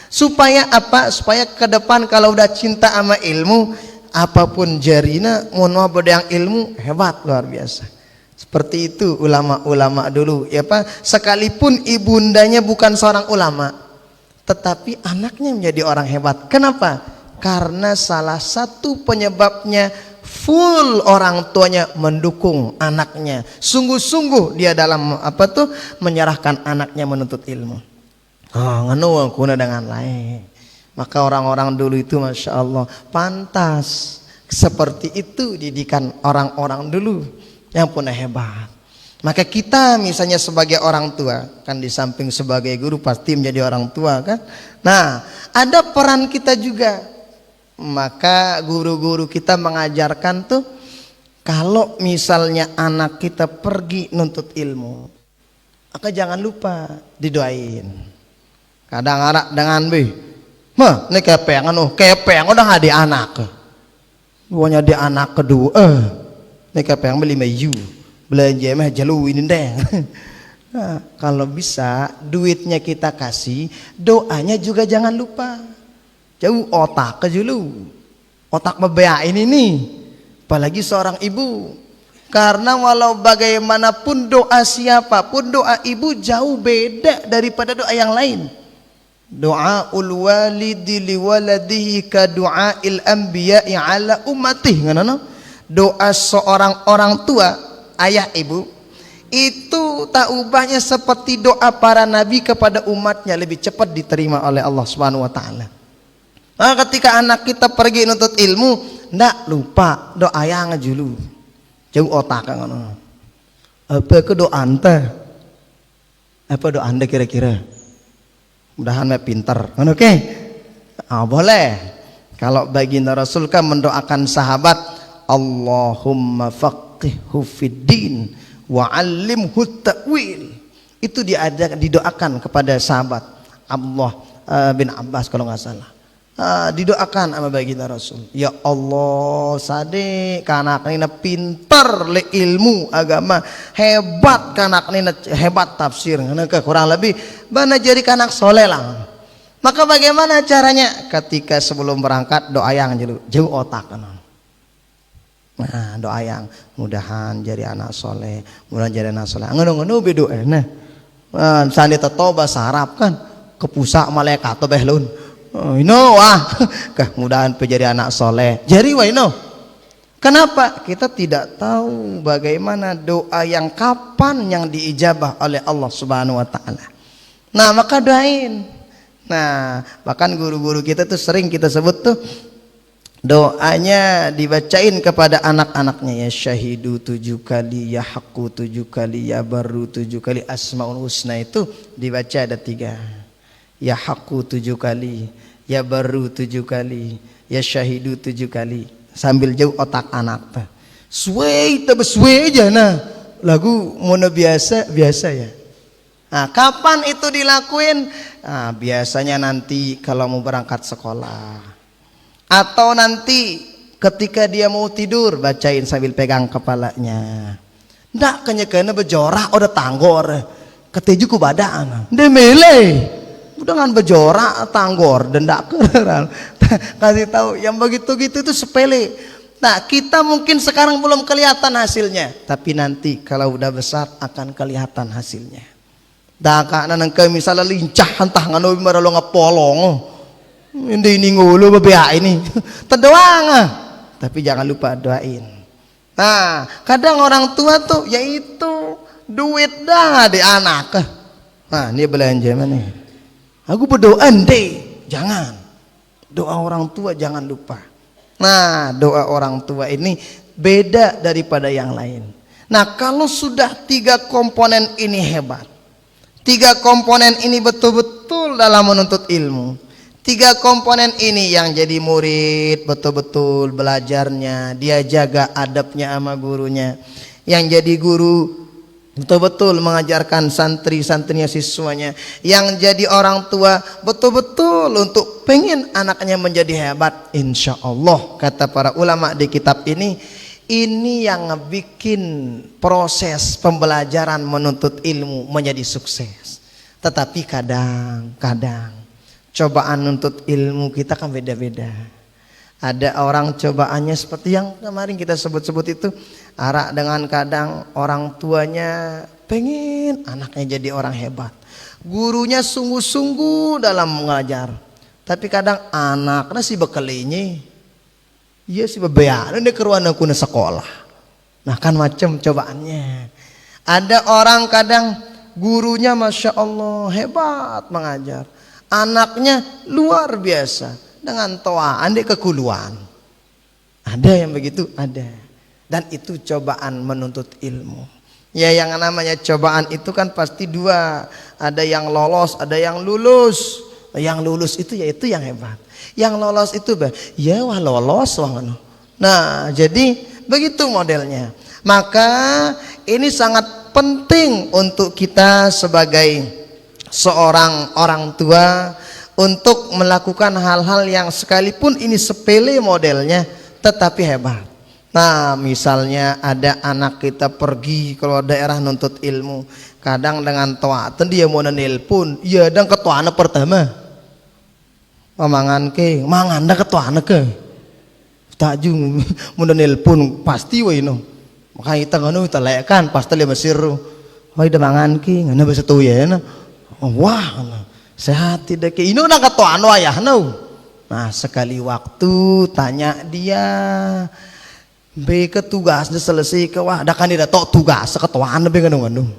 Supaya apa? Supaya ke depan kalau udah cinta sama ilmu, apapun jarina mun yang ilmu hebat luar biasa. Seperti itu ulama-ulama dulu ya Pak. Sekalipun ibundanya bukan seorang ulama, tetapi anaknya menjadi orang hebat. Kenapa? Karena salah satu penyebabnya full orang tuanya mendukung anaknya. Sungguh-sungguh dia dalam menyerahkan anaknya menuntut ilmu. Nganu kuna dengan lain. Maka orang-orang dulu itu Masya Allah pantas seperti itu didikan orang-orang dulu yang punya hebat. Maka kita misalnya sebagai orang tua kan di samping sebagai guru pasti menjadi orang tua kan. Nah ada peran kita juga. Maka guru-guru kita mengajarkan tuh kalau misalnya anak kita pergi nuntut ilmu, maka jangan lupa didoain. Kadang anak dengan mah ini kepeng udah nggak di anak. Duanya di anak kedua. Ini kepeng beli mayu. Belanja mah jalu ini deh. Nah, kalau bisa duitnya kita kasih, doanya juga jangan lupa. Jauh otak ke dulu. Otak bebeain ini. Apalagi seorang ibu. Karena walau bagaimanapun doa siapapun, doa ibu jauh beda daripada doa yang lain. Doa ul walidi liwaladihi ka doa'il anbiya'i ala umatih. Doa seorang orang tua, ayah ibu, itu tak ubahnya seperti doa para nabi kepada umatnya, lebih cepat diterima oleh Allah Subhanahu wa taala. Nah, ketika anak kita pergi nuntut ilmu, ndak lupa doa yang ngejulu. Jauh otak ngono. Apa ke doa anda? Apa doa anda kira-kira? Mudahan mah pinter. Oke. Boleh. Kalau baginda Rasul kan mendoakan sahabat, Allahumma faqihhu fiddin wa 'allimhu ta'wil. Itu didoakan kepada sahabat Abdullah bin Abbas kalau nggak salah. Didoakan sama baginda Rasul, ya Allah sade kanak nina pinter le ilmu agama, hebat kanak nina hebat tafsir, kurang lebih bana jadi kanak soleh lah. Maka bagaimana caranya? Ketika sebelum berangkat doa yang jauh otak kan. Nah doa yang mudahan jadi anak soleh, mudahan jadi anak soleh. Ngono bedoa nah. Sandi toba sarap kan kepusak malaikat to behlun. Mudahan menjadi anak soleh. Jadi kenapa? Kita tidak tahu bagaimana doa yang kapan yang diijabah oleh Allah Subhanahu wa taala. Nah, maka doain. Nah, bahkan guru-guru kita tuh sering kita sebut tuh doanya dibacain kepada anak-anaknya, ya syahidu 7 kali, ya haqqu 7 kali, ya baru 7 kali, asmaul husna itu dibaca ada 3. Ya haqqu 7 kali, ya baru 7 kali, ya syahidu 7 kali. Sambil jauh otak anak tuh. Suwe aja nah. Lagu mono biasa ya. Nah, kapan itu dilakuin? Nah, biasanya nanti kalau mau berangkat sekolah, atau nanti ketika dia mau tidur, bacain sambil pegang kepalanya. Ndak kenyekana bejorak udah tanggor, keteju ku badan, demele, dengan bejorak tanggor, dendak keral. Kasih tahu yang begitu gitu itu sepele. Nah, kita mungkin sekarang belum kelihatan hasilnya, tapi nanti kalau udah besar akan kelihatan hasilnya. Daka nang kami misalnya lincah entah ngano maralo ngapolong. Ini ngulu bebea ini. Terdoang. Tapi jangan lupa doain. Nah, kadang orang tua tuh yaitu duit dah di anak. Nah, ini belanja mana? Aku berdoa deh. Jangan. Doa orang tua jangan lupa. Nah, doa orang tua ini beda daripada yang lain. Nah, kalau sudah 3 komponen ini hebat, 3 komponen ini betul-betul dalam menuntut ilmu, 3 komponen ini yang jadi murid betul-betul belajarnya, dia jaga adabnya sama gurunya, yang jadi guru betul-betul mengajarkan santri-santrinya, siswanya, yang jadi orang tua betul-betul untuk pengen anaknya menjadi hebat. Insya Allah kata para ulama di kitab ini yang bikin proses pembelajaran menuntut ilmu menjadi sukses. Tetapi kadang-kadang cobaan menuntut ilmu kita kan beda-beda. Ada orang cobaannya seperti yang kemarin kita sebut-sebut itu, arak dengan kadang orang tuanya pengen anaknya jadi orang hebat, gurunya sungguh-sungguh dalam mengajar, tapi kadang anaknya si bekelinya, iya si bebean ini keruan aku na sekolah. Nah kan macam cobaannya. Ada orang kadang gurunya masya Allah hebat mengajar, anaknya luar biasa dengan toaan dia kekuluan. Ada yang begitu, ada. Dan itu cobaan menuntut ilmu. Ya, yang namanya cobaan itu kan pasti 2. Ada yang lolos, ada yang lulus. Yang lulus itu yaitu yang hebat. Yang lolos itu ya wah lolos wah. Nah, jadi begitu modelnya. Maka ini sangat penting untuk kita sebagai seorang orang tua untuk melakukan hal-hal yang sekalipun ini sepele modelnya tetapi hebat. Nah, misalnya ada anak kita pergi keluar daerah nuntut ilmu, kadang dengan toaten dia mau nelpon, iya dan ketuana pertama mangan ke mangan dah ketuana ke tajung mau nelpon pasti woi no, maka kita ngono kita lekan pasti dia Mesir woi dah mangan ke ngana bahasa tuh ya na wah sehat tidak ke ini udah ketuaan ayah no. Nah sekali waktu tanya dia be ke tugasnya selesai ke wah ada kan dia tok tugas ketuaan be nganu.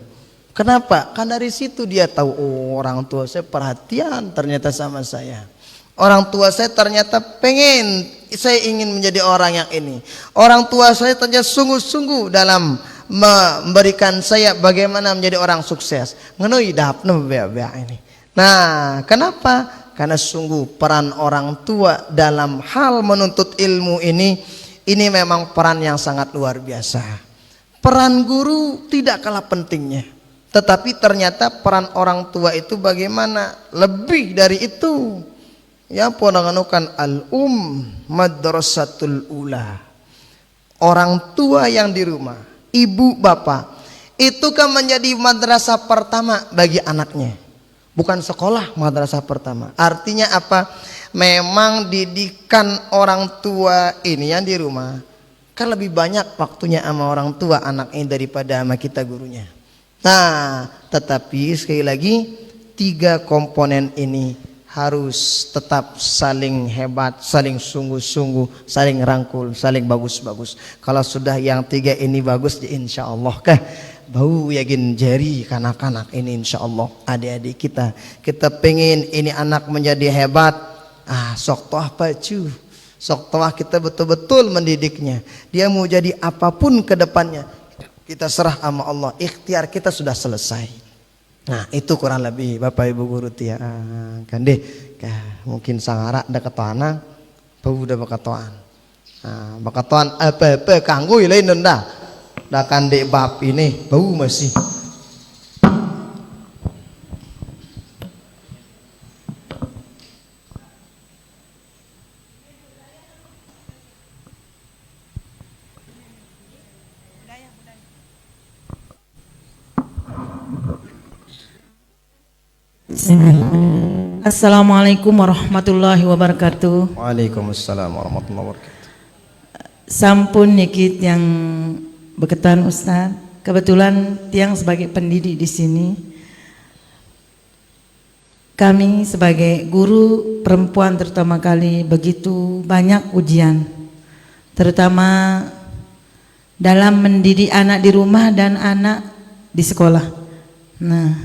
Kenapa? Kan dari situ dia tahu oh, orang tua saya perhatian ternyata sama saya. Orang tua saya ternyata pengen saya ingin menjadi orang yang ini. Orang tua saya ternyata sungguh-sungguh dalam memberikan saya bagaimana menjadi orang sukses. Ngenoi dapna bea-bea ini. Nah, kenapa? Karena sungguh peran orang tua dalam hal menuntut ilmu ini memang peran yang sangat luar biasa. Peran guru tidak kalah pentingnya. Tetapi ternyata peran orang tua itu bagaimana? Lebih dari itu. Ya ponanganukan madrasatul ula. Orang tua yang di rumah, ibu bapak, itu kan menjadi madrasah pertama bagi anaknya. Bukan sekolah, madrasah pertama. Artinya apa? Memang didikan orang tua ini yang di rumah kan lebih banyak waktunya sama orang tua anak ini daripada sama kita gurunya. Nah, tetapi sekali lagi 3 komponen ini harus tetap saling hebat, saling sungguh-sungguh, saling rangkul, saling bagus-bagus. Kalau sudah yang 3 ini bagus, insya Allah kah bau yakin jari kanak-kanak ini, insya Allah adik-adik kita pengen ini anak menjadi hebat. Sok toah pacu, sok toah kita betul-betul mendidiknya. Dia mau jadi apapun ke depannya, kita serah sama Allah, ikhtiar kita sudah selesai. Nah itu kurang lebih Bapak Ibu guru tia kan deh, mungkin sangara ada ketoana bau udah bakatoan. Bakatoan apa kanggo lain nenda dakan dek bab ini bau masih. Assalamualaikum warahmatullahi wabarakatuh. Waalaikumsalam warahmatullahi wabarakatuh. Sampun niki yang berketan Ustaz. Kebetulan tiang sebagai pendidik di sini. Kami sebagai guru perempuan terutama kali begitu banyak ujian. Terutama dalam mendidik anak di rumah dan anak di sekolah. Nah,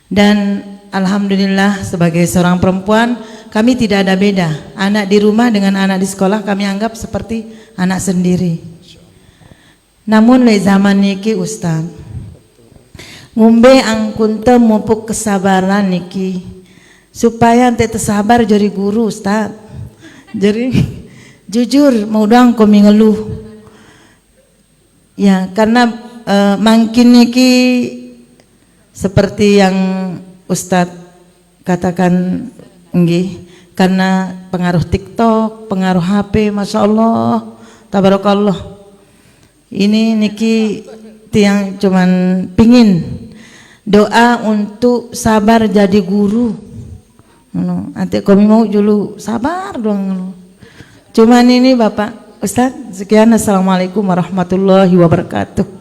dan alhamdulillah sebagai seorang perempuan kami tidak ada beda. Anak di rumah dengan anak di sekolah kami anggap seperti anak sendiri. Namun le zaman niki Ustaz, ngombe angkun teu mupuk kesabaran niki supaya ente sabar jadi guru Ustaz. Jadi jujur mau dong kami ngeluh. Ya karena makin niki seperti yang Ustadz katakan nggih, karena pengaruh TikTok, pengaruh HP, masya Allah, tabarakallah. Ini niki tiang cuman pingin doa untuk sabar jadi guru. Nanti kami mau dulu sabar dong. Cuman ini Bapak Ustadz, sekian. Assalamualaikum warahmatullahi wabarakatuh.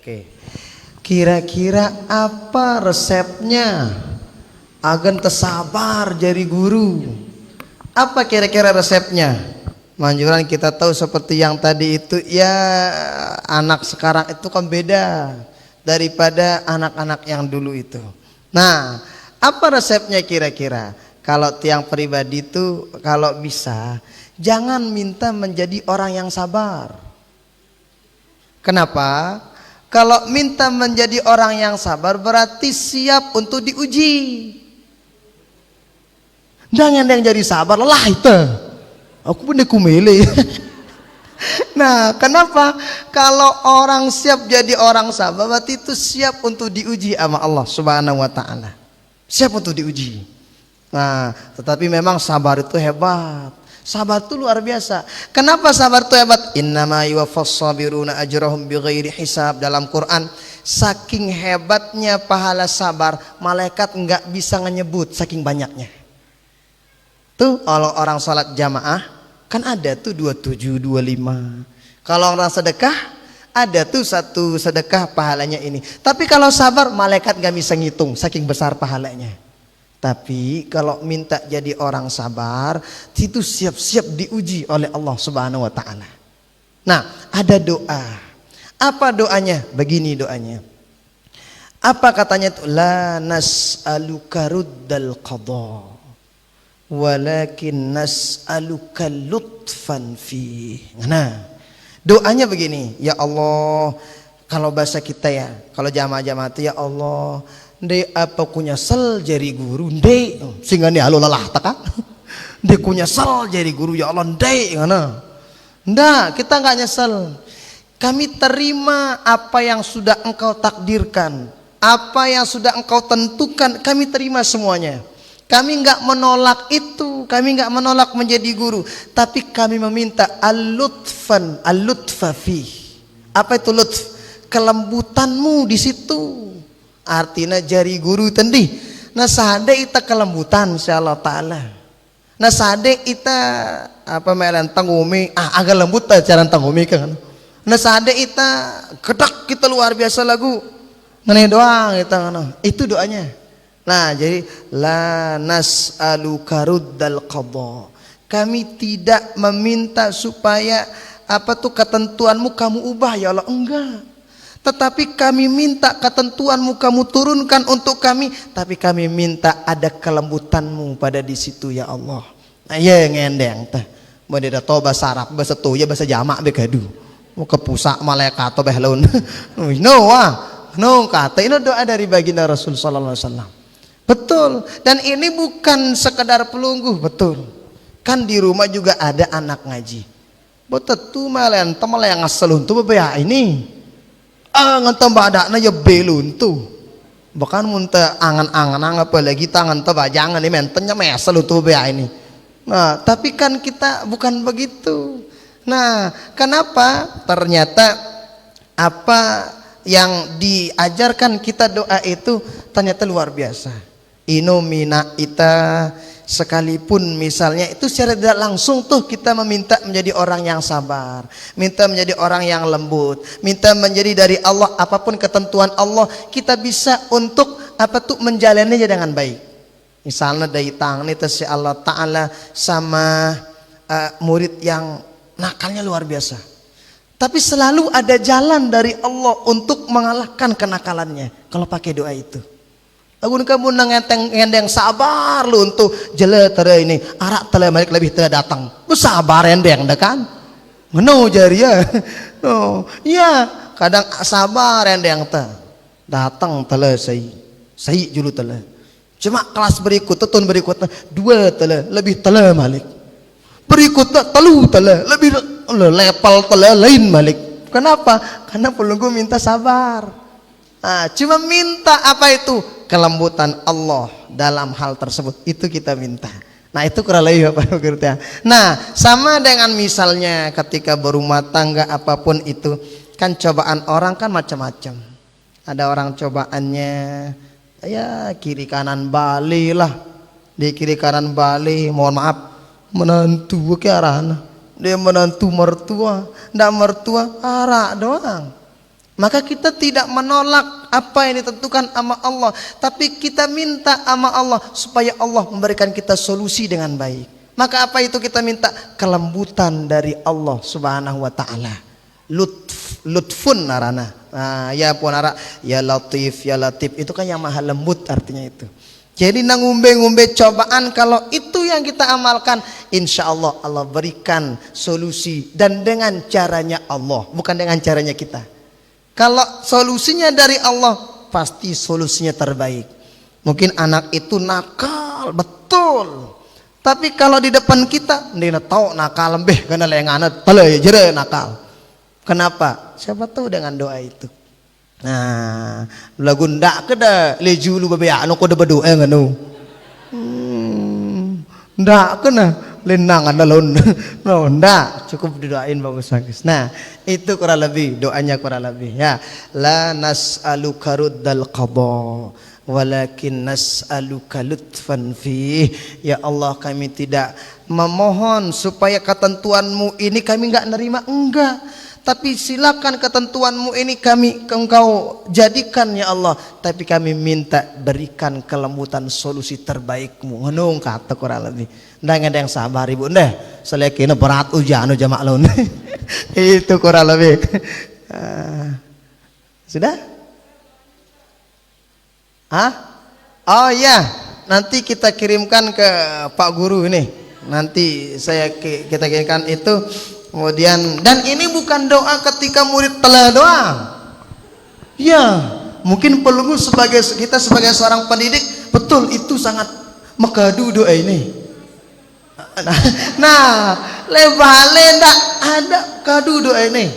Oke, kira-kira apa resepnya agar tersabar jadi guru? Apa kira-kira resepnya? Manjuran kita tahu seperti yang tadi itu, ya anak sekarang itu kan beda daripada anak-anak yang dulu itu. Nah, apa resepnya kira-kira? Kalau tiang pribadi itu kalau bisa jangan minta menjadi orang yang sabar. Kenapa? Kalau minta menjadi orang yang sabar berarti siap untuk diuji. Jangan yang jadi sabar lelah itu. Aku pun dikumili. Nah, kenapa? Kalau orang siap jadi orang sabar berarti itu siap untuk diuji sama Allah Subhanahu wa taala. Siap untuk diuji. Nah, tetapi memang sabar itu hebat. Sabar itu luar biasa. Kenapa sabar itu hebat? Innama yuwaffas sabiruna ajrahum bighairi hisab. Dalam Quran, saking hebatnya pahala sabar, malaikat enggak bisa menyebut saking banyaknya. Tuh kalau orang salat jamaah kan ada tuh 27, 25. Kalau orang sedekah ada tuh satu sedekah pahalanya ini. Tapi kalau sabar malaikat enggak bisa ngitung saking besar pahalanya. Tapi kalau minta jadi orang sabar, itu siap-siap diuji oleh Allah Subhanahu wa taala. Nah, ada doa. Apa doanya? Begini doanya. Apa katanya itu? La nas'aluka ruddal qada, walakin nas'aluka lutfan fi. Nah, doanya begini, ya Allah, kalau bahasa kita ya, kalau jamaah-jamaah itu ya Allah, ndek apa kunya sel jadi guru ndek sehingga nih halo lelah tak ndek kunya sel jadi guru ya Allah ndek ngana ndak, kita nggak nyesel, kami terima apa yang sudah engkau takdirkan, apa yang sudah engkau tentukan, kami terima semuanya. Kami nggak menolak itu, kami nggak menolak menjadi guru, tapi kami meminta al-lutfan, al-lutfa fi. Apa itu lutf? Kelembutanmu di situ. Artinya jari guru tendi. Nah sade ita kelembutan insyaallah taala. Nah sade ita apa melan tangumi agak lembut ta cara tangumi kan. Nah sade ita kedak kita luar biasa lagu. Ngene doang kita ngono. Itu doanya. Nah jadi la nas'aluka ruddal qada. Kami tidak meminta supaya ketentuanmu kamu ubah ya Allah, enggak. Tetapi kami minta ketentuanmu kamu turunkan untuk kami, tapi kami minta ada kelembutanmu pada di situ ya Allah. Nah, ya ngendeng teh. Modeda to bahasa Arab, bahasa Toya, bahasa Jamak begadu. Mau ke pusat malaikat atau behlun. No kata ini doa dari baginda Rasul sallallahu alaihi wasallam. Betul. Dan ini bukan sekedar pelungguh, betul. Kan di rumah juga ada anak ngaji. Betul malen temal yang ngaselun tuh bebaya ini. Ngentem badakna ya belun tuh. Bahkan muntah angan-angan apalagi tangan teh bajangan ini mentennya mesel tuh bebaya ini. Nah, tapi kan kita bukan begitu. Nah, kenapa? Ternyata apa yang diajarkan kita doa itu ternyata luar biasa. Inomina ita, sekalipun misalnya itu secara tidak langsung tuh kita meminta menjadi orang yang sabar, minta menjadi orang yang lembut, minta menjadi dari Allah, apapun ketentuan Allah kita bisa untuk menjalaninya dengan baik. Misalnya dari tangan itu si Allah Ta'ala sama murid yang nakalnya luar biasa, tapi selalu ada jalan dari Allah untuk mengalahkan kenakalannya kalau pakai doa itu. Agun kamu ngendeng sabar lu untuk jele tere ini arak tele balik lebih tele datang sabar endeng dah kan ngeno jari ya. No iya kadang sabar endeng teh datang tele sai julu tele cuma kelas berikut tahun berikutnya 2 tele lebih tele balik berikutnya 3 tele lebih level tele lain balik. Kenapa? Karena pelunggu minta sabar. Nah, cuma minta apa itu? Kelembutan Allah dalam hal tersebut, itu kita minta. Nah, itu kurang lebih Bapak Ibu. Nah, sama dengan misalnya ketika berumah tangga apapun itu, kan cobaan orang kan macam-macam. Ada orang cobaannya ya kiri kanan bali lah. Di kiri kanan bali, mohon maaf, menantu ke arah. Dia menantu mertua, ndak mertua arah doang. Maka kita tidak menolak apa yang ditentukan sama Allah, tapi kita minta sama Allah supaya Allah memberikan kita solusi dengan baik. Maka apa itu kita minta? Kelembutan dari Allah Subhanahu wa taala. Lutfun narana. Nah, ya pun ara ya latif itu kan yang maha lembut artinya itu. Jadi ngumbe-ngumbe cobaan, kalau itu yang kita amalkan, insya Allah Allah berikan solusi, dan dengan caranya Allah, bukan dengan caranya kita. Kalau solusinya dari Allah, pasti solusinya terbaik. Mungkin anak itu nakal, betul. Tapi kalau di depan kita, dia tahu nakal lebih karena lengana tele jere nakal. Kenapa? Siapa tahu dengan doa itu. Nah, lagu ndak keda leju lu bebea anu kode berdoa nganu. Ndak kena lenangan alon. No, ndak, cukup didoain bagus. Nah, itu kurang lebih doanya kurang lebih ya. La nas'aluka ruddal qada walakin nas'aluka lutfan fi. Ya Allah, kami tidak memohon supaya ketentuanmu ini kami enggak nerima, enggak. Tapi silakan ketentuanmu ini engkau jadikan ya Allah, tapi kami minta berikan kelembutan solusi terbaikmu. Ngenung kata kurang lebih. Ndak ada yang sabar ibu ndeh. Selekina berat ujian jamak laun. Itu kurang lebih. Sudah? Hah? Oh iya, nanti kita kirimkan ke Pak Guru ini. Nanti kita kirimkan itu. Kemudian, dan ini bukan doa ketika murid telah doang. Ya, mungkin perlu kita sebagai seorang pendidik, betul itu sangat mekadu doa ini. Nah, lebale ndak ada kadu doa ini.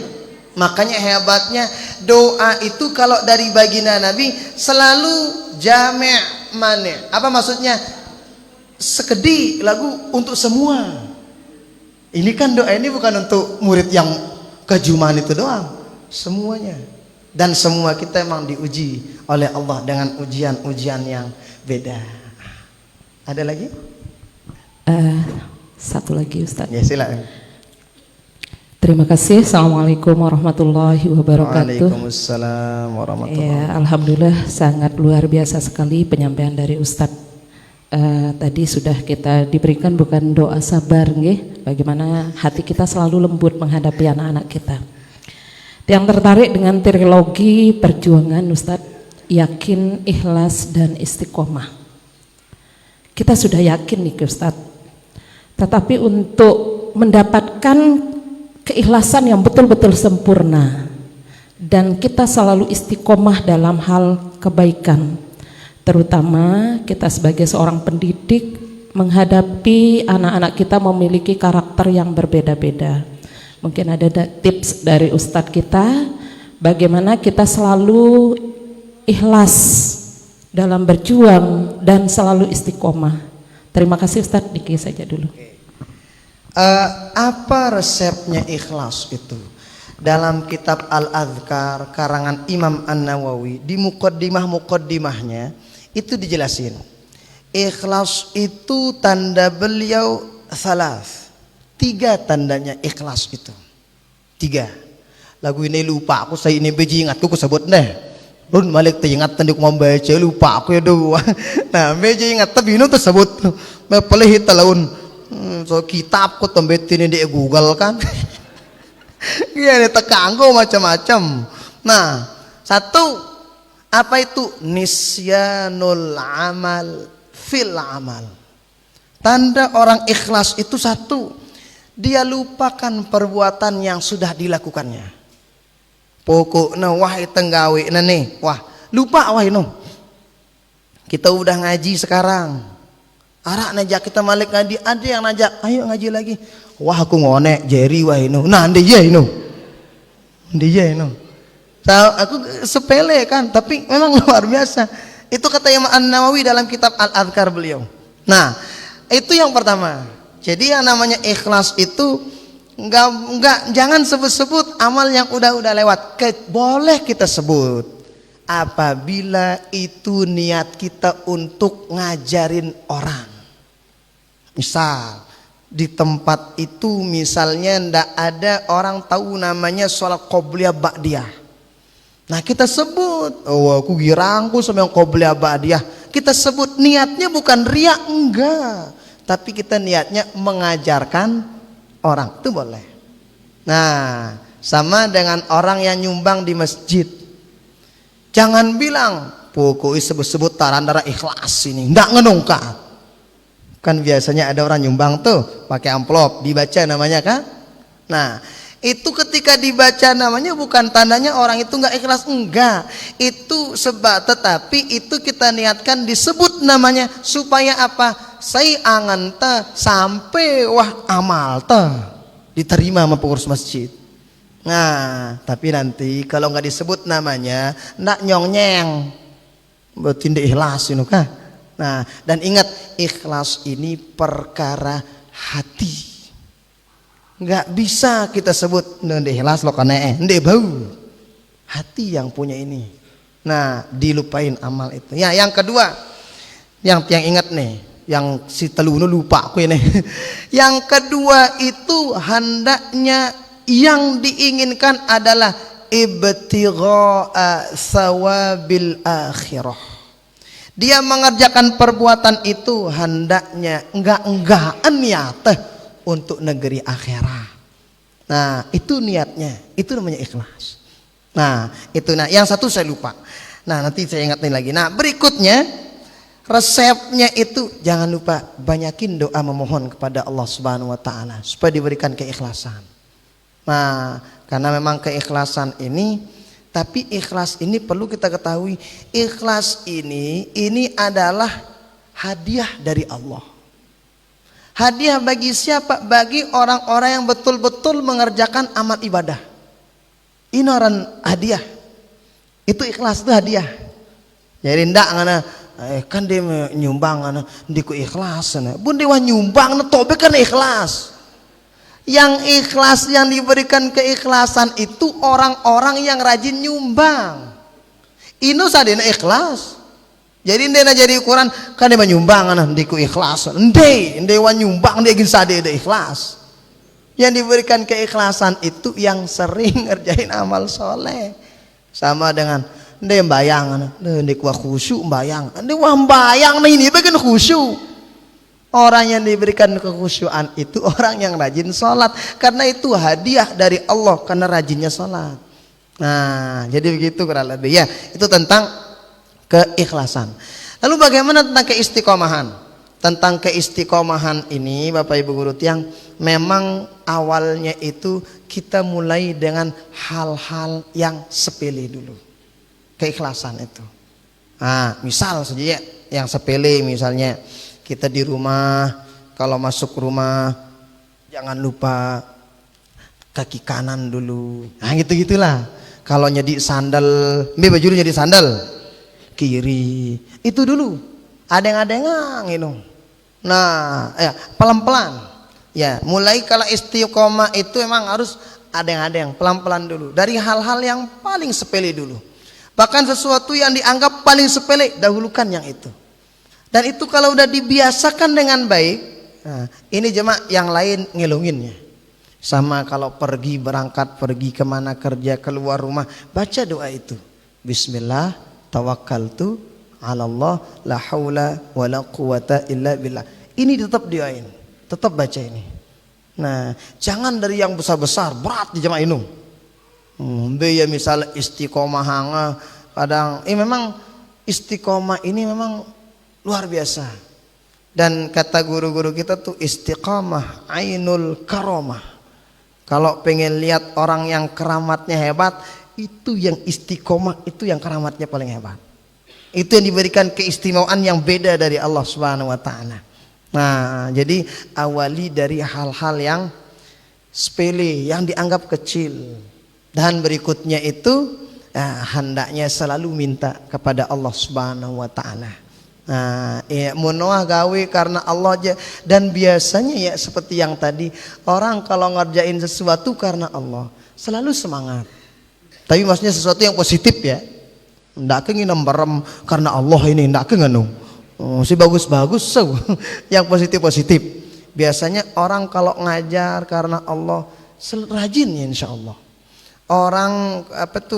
Makanya hebatnya doa itu kalau dari baginda Nabi selalu jami' mane. Apa maksudnya? Sekedi lagu untuk semua. Ini kan doa ini bukan untuk murid yang kejumaan itu doang, semuanya. Dan semua kita memang diuji oleh Allah dengan ujian-ujian yang beda. Ada lagi? Satu lagi Ustaz. Ya silakan. Terima kasih. Assalamualaikum warahmatullahi wabarakatuh. Waalaikumsalam warahmatullahi wabarakatuh. Ya, alhamdulillah sangat luar biasa sekali penyampaian dari Ustadz tadi sudah kita diberikan bukan doa sabar nggih, bagaimana hati kita selalu lembut menghadapi anak-anak kita. Yang tertarik dengan trilogi perjuangan Ustadz, yakin, ikhlas, dan istiqomah. Kita sudah yakin nih Ustadz, tetapi untuk mendapatkan keikhlasan yang betul-betul sempurna dan kita selalu istiqomah dalam hal kebaikan, terutama kita sebagai seorang pendidik menghadapi anak-anak kita memiliki karakter yang berbeda-beda. Mungkin ada tips dari Ustadz kita bagaimana kita selalu ikhlas dalam berjuang dan selalu istiqomah. Terima kasih Ustadz, Diki saja dulu. Apa resepnya ikhlas itu? Dalam kitab Al-Adhkar karangan Imam An-Nawawi di muqaddimahnya itu dijelasin. Ikhlas itu tanda beliau salas. 3 tandanya ikhlas itu. 3. Lagu ini lupa aku, saya ini beji ingatku ku sebut deh. Run malik teringat tadi aku membaca lupa aku ya dua. Nah beji ingat tapi itu tersebut. Mepelih talaun. So kitab ku tembetin di Google kan. Iya ini tekanggo macam-macam. Nah 1, apa itu? Nisyanul amal fil amal. Tanda orang ikhlas itu 1, dia lupakan perbuatan yang sudah dilakukannya. Pokoknya wah tenggawe nih, wah lupa wah itu. Kita udah ngaji sekarang, arak najak kita malik ngaji, ada yang najak, ayo ngaji lagi. Wah aku ngonek Jerry wah itu, nah dia itu, aku sepele kan, tapi memang luar biasa. Itu kata Imam An-Nawawi dalam kitab Al-Adhkar beliau. Nah itu yang pertama. Jadi yang namanya ikhlas itu jangan sebut-sebut amal yang udah lewat. Boleh kita sebut apabila itu niat kita untuk ngajarin orang. Misal di tempat itu misalnya ndak ada orang tahu namanya sholat qobliyah ba'diyah. Nah kita sebut, oh aku girangku sama yang qobliyah ba'diyah. Kita sebut niatnya bukan riya, enggak, tapi kita niatnya mengajarkan orang, itu boleh. Nah sama dengan orang yang nyumbang di masjid, jangan bilang pokoknya sebut-sebut tarandara ikhlas ini, enggak ngenongka. Kan biasanya ada orang nyumbang tuh pakai amplop, dibaca namanya kan. Nah itu ketika dibaca namanya bukan tandanya orang itu enggak ikhlas, enggak. Itu sebab, tetapi itu kita niatkan disebut namanya supaya apa? Saya angan ta sampai wah amal ta diterima sama pengurus masjid. Nah tapi nanti kalau nggak disebut namanya ndak nyong-nyeng, berarti ndak ikhlas ini kah? Nah dan ingat ikhlas ini perkara hati. Nggak bisa kita sebut ndak ikhlas lo kene ndak bau. Hati yang punya ini. Nah dilupain amal itu. Ya yang kedua yang ingat nih, yang si telunu lupa aku ini. Yang kedua itu hendaknya yang diinginkan adalah ibtigha'a thawabil akhirah. Dia mengerjakan perbuatan itu hendaknya enggak-enggaan niatnya untuk negeri akhirat. Nah itu niatnya, itu namanya ikhlas. Nah itu, nah yang satu saya lupa. Nah nanti saya ingatin lagi. Nah berikutnya resepnya itu jangan lupa banyakin doa memohon kepada Allah Subhanahu wa taala supaya diberikan keikhlasan. Nah, karena memang keikhlasan ini, tapi ikhlas ini perlu kita ketahui, ikhlas ini adalah hadiah dari Allah. Hadiah bagi siapa? Bagi orang-orang yang betul-betul mengerjakan amal ibadah. Ini orang hadiah. Itu ikhlas itu hadiah. Jadi ndak ngana kan dia nyumbang ana diku ikhlas ana. Bun dewa nyumbang na tobe kan ikhlas. Yang ikhlas yang diberikan keikhlasan itu orang-orang yang rajin nyumbang. Inu sadena ikhlas. Jadi ndena jadi ukuran kan dia nyumbang ana diku ikhlas. Ende wa nyumbang dia gin sadena ikhlas. Yang diberikan keikhlasan itu yang sering ngerjain amal soleh. Sama dengan Ndek mbayang, ndek wah khusyuk mbayang, ndek wah mbayang nih ini bagian khusyuk. Orang yang diberikan kekhusyuan itu orang yang rajin sholat, karena itu hadiah dari Allah karena rajinnya sholat. Nah, jadi begitu kurang lebih ya. Itu tentang keikhlasan. Lalu bagaimana tentang keistiqomahan? Tentang keistiqomahan ini Bapak Ibu guru tiang, memang awalnya itu kita mulai dengan hal-hal yang sepele dulu. Keikhlasan itu. Nah, misal saja ya, yang sepele misalnya kita di rumah, kalau masuk rumah jangan lupa kaki kanan dulu. Nah, gitu-gitulah. Kalau nyedi sandal, baju nyedi sandal kiri. Itu dulu. Adeng-adengang itu. Nah, ya pelan-pelan. Ya, mulai kalau istiqomah itu emang harus adeng-adeng, pelan-pelan dulu. Dari hal-hal yang paling sepele dulu. Bahkan sesuatu yang dianggap paling sepele, dahulukan yang itu. Dan itu kalau udah dibiasakan dengan baik, nah, ini jemaah yang lain ngelunginnya. Sama kalau pergi berangkat, pergi kemana kerja, keluar rumah, baca doa itu. Bismillah, tawakkaltu 'ala Allah, la haula wala quwata illa billah. Ini tetap doain, tetap baca ini. Nah, jangan dari yang besar-besar, berat di jemaah ini. Ya misal istiqomah kadang, memang istiqomah ini memang luar biasa. Dan kata guru-guru kita tuh istiqamah ainul karomah. Kalau pengen lihat orang yang keramatnya hebat, itu yang istiqomah, itu yang keramatnya paling hebat. Itu yang diberikan keistimewaan yang beda dari Allah Subhanahu wa taala. Nah, jadi awali dari hal-hal yang sepele, yang dianggap kecil. Dan berikutnya itu hendaknya selalu minta kepada Allah Subhanahu wa taala. Nah, ya munoah gawe karena Allah aja. Dan biasanya ya seperti yang tadi, orang kalau ngerjain sesuatu karena Allah selalu semangat. Tapi maksudnya sesuatu yang positif ya. Ndak kengin nembarem karena Allah ini, ndak kengin si bagus-bagus so. Yang positif-positif. Biasanya orang kalau ngajar karena Allah rajin ya insyaallah. Orang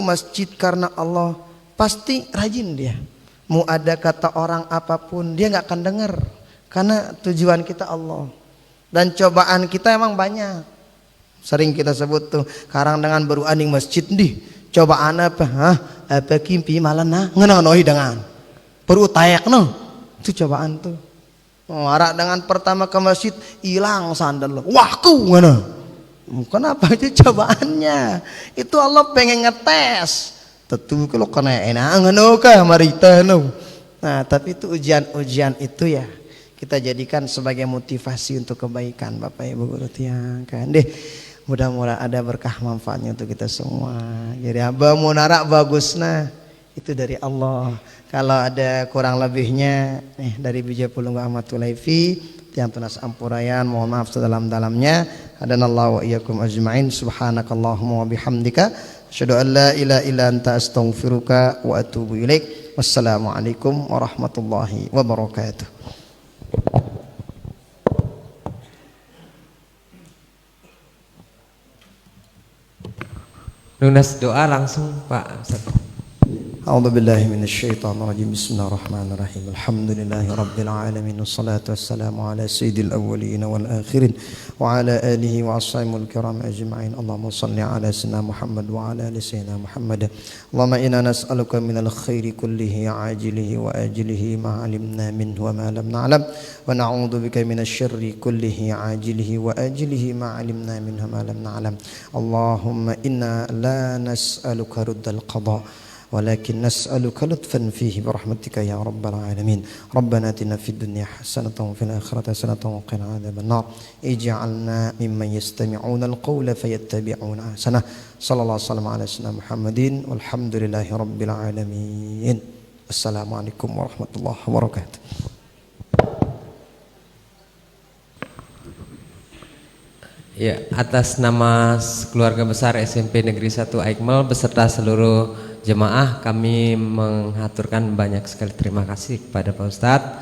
masjid karena Allah pasti rajin dia. Mau ada kata orang apapun dia nggak akan dengar, karena tujuan kita Allah. Dan cobaan kita emang banyak. Sering kita sebut tuh, karang dengan baru aning masjid di cobaan apa? Apa kimpi malana ngenanoi dengan perlu tayak no. Itu cobaan tuh. Arak dengan pertama ke masjid hilang sandal lo. Wahku mana? Kenapa itu cobaannya? Itu Allah pengen ngetes. Tentu kalau kena enak ngenokah marita no. Nah, tapi itu ujian-ujian itu ya kita jadikan sebagai motivasi untuk kebaikan Bapak Ibu guru tiang kan deh. Mudah-mudahan ada berkah manfaatnya untuk kita semua. Jadi abah mau narak bagusna itu dari Allah. Kalau ada kurang lebihnya dari Bijapulungga Ahmad Tulaifi tiang tunas ampurayan, mohon maaf sedalam-dalamnya. Hadanallahu wa iyyakum ajmain. Subhanakallahumma wa bihamdika asyhadu an la ilaha illa anta astaghfiruka wa atubu ilaik. Wassalamualaikum warahmatullahi wabarakatuh. Lunas doa langsung Pak Ustaz. A'udzubillahi minasyaitonirrajim. Bismillahirrahmanirrahim. Alhamdulillahi rabbil alamin wassalatu wassalamu ala sayyidil awwalin wal akhirin wa ala alihi wa ashabihil kiram ajma'in. Allahumma shalli ala sayyidina Muhammad wa ala ali sayyidina Muhammad. Allahumma inna nas'aluka minal khairi kullihi ajilihi wa ajilihi ma 'alimna minhu wa ma lam na'lam wa na'udzu bika minasy syarri kullihi ajilihi wa ajilihi ma 'alimna minhu ma lam na'lam. Allahumma inna la nas'aluka ruddal qada ولكن نسألك لطفا فيه برحمتك يا رب العالمين. ربنا آتنا في الدنيا حسنة وفي الآخرة حسنة وقنا عذاب النار. اجعلنا ممن يستمعون القول فيتبعون أحسنه. صلى الله وسلم على سيدنا محمد والحمد لله رب العالمين. السلام عليكم ورحمة الله وبركاته. Ya, atas nama keluarga besar SMP Negeri 1 Aikmal beserta seluruh jemaah kami mengaturkan banyak sekali terima kasih kepada Pak Ustadz.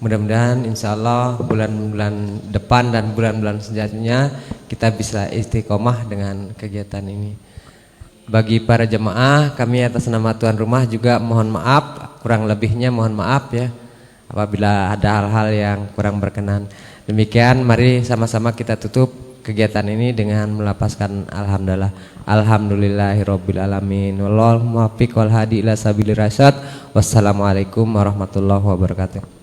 Mudah-mudahan insya Allah bulan-bulan depan dan bulan-bulan selanjutnya kita bisa istiqomah dengan kegiatan ini. Bagi para jemaah, kami atas nama tuan rumah juga mohon maaf, kurang lebihnya mohon maaf ya apabila ada hal-hal yang kurang berkenan. Demikian, mari sama-sama kita tutup kegiatan ini dengan melapaskan alhamdulillah. Alhamdulillahirabbil alamin. Wallahul muwaffiq wal hadi ila sabilir rasyad. Wassalamualaikum warahmatullahi wabarakatuh.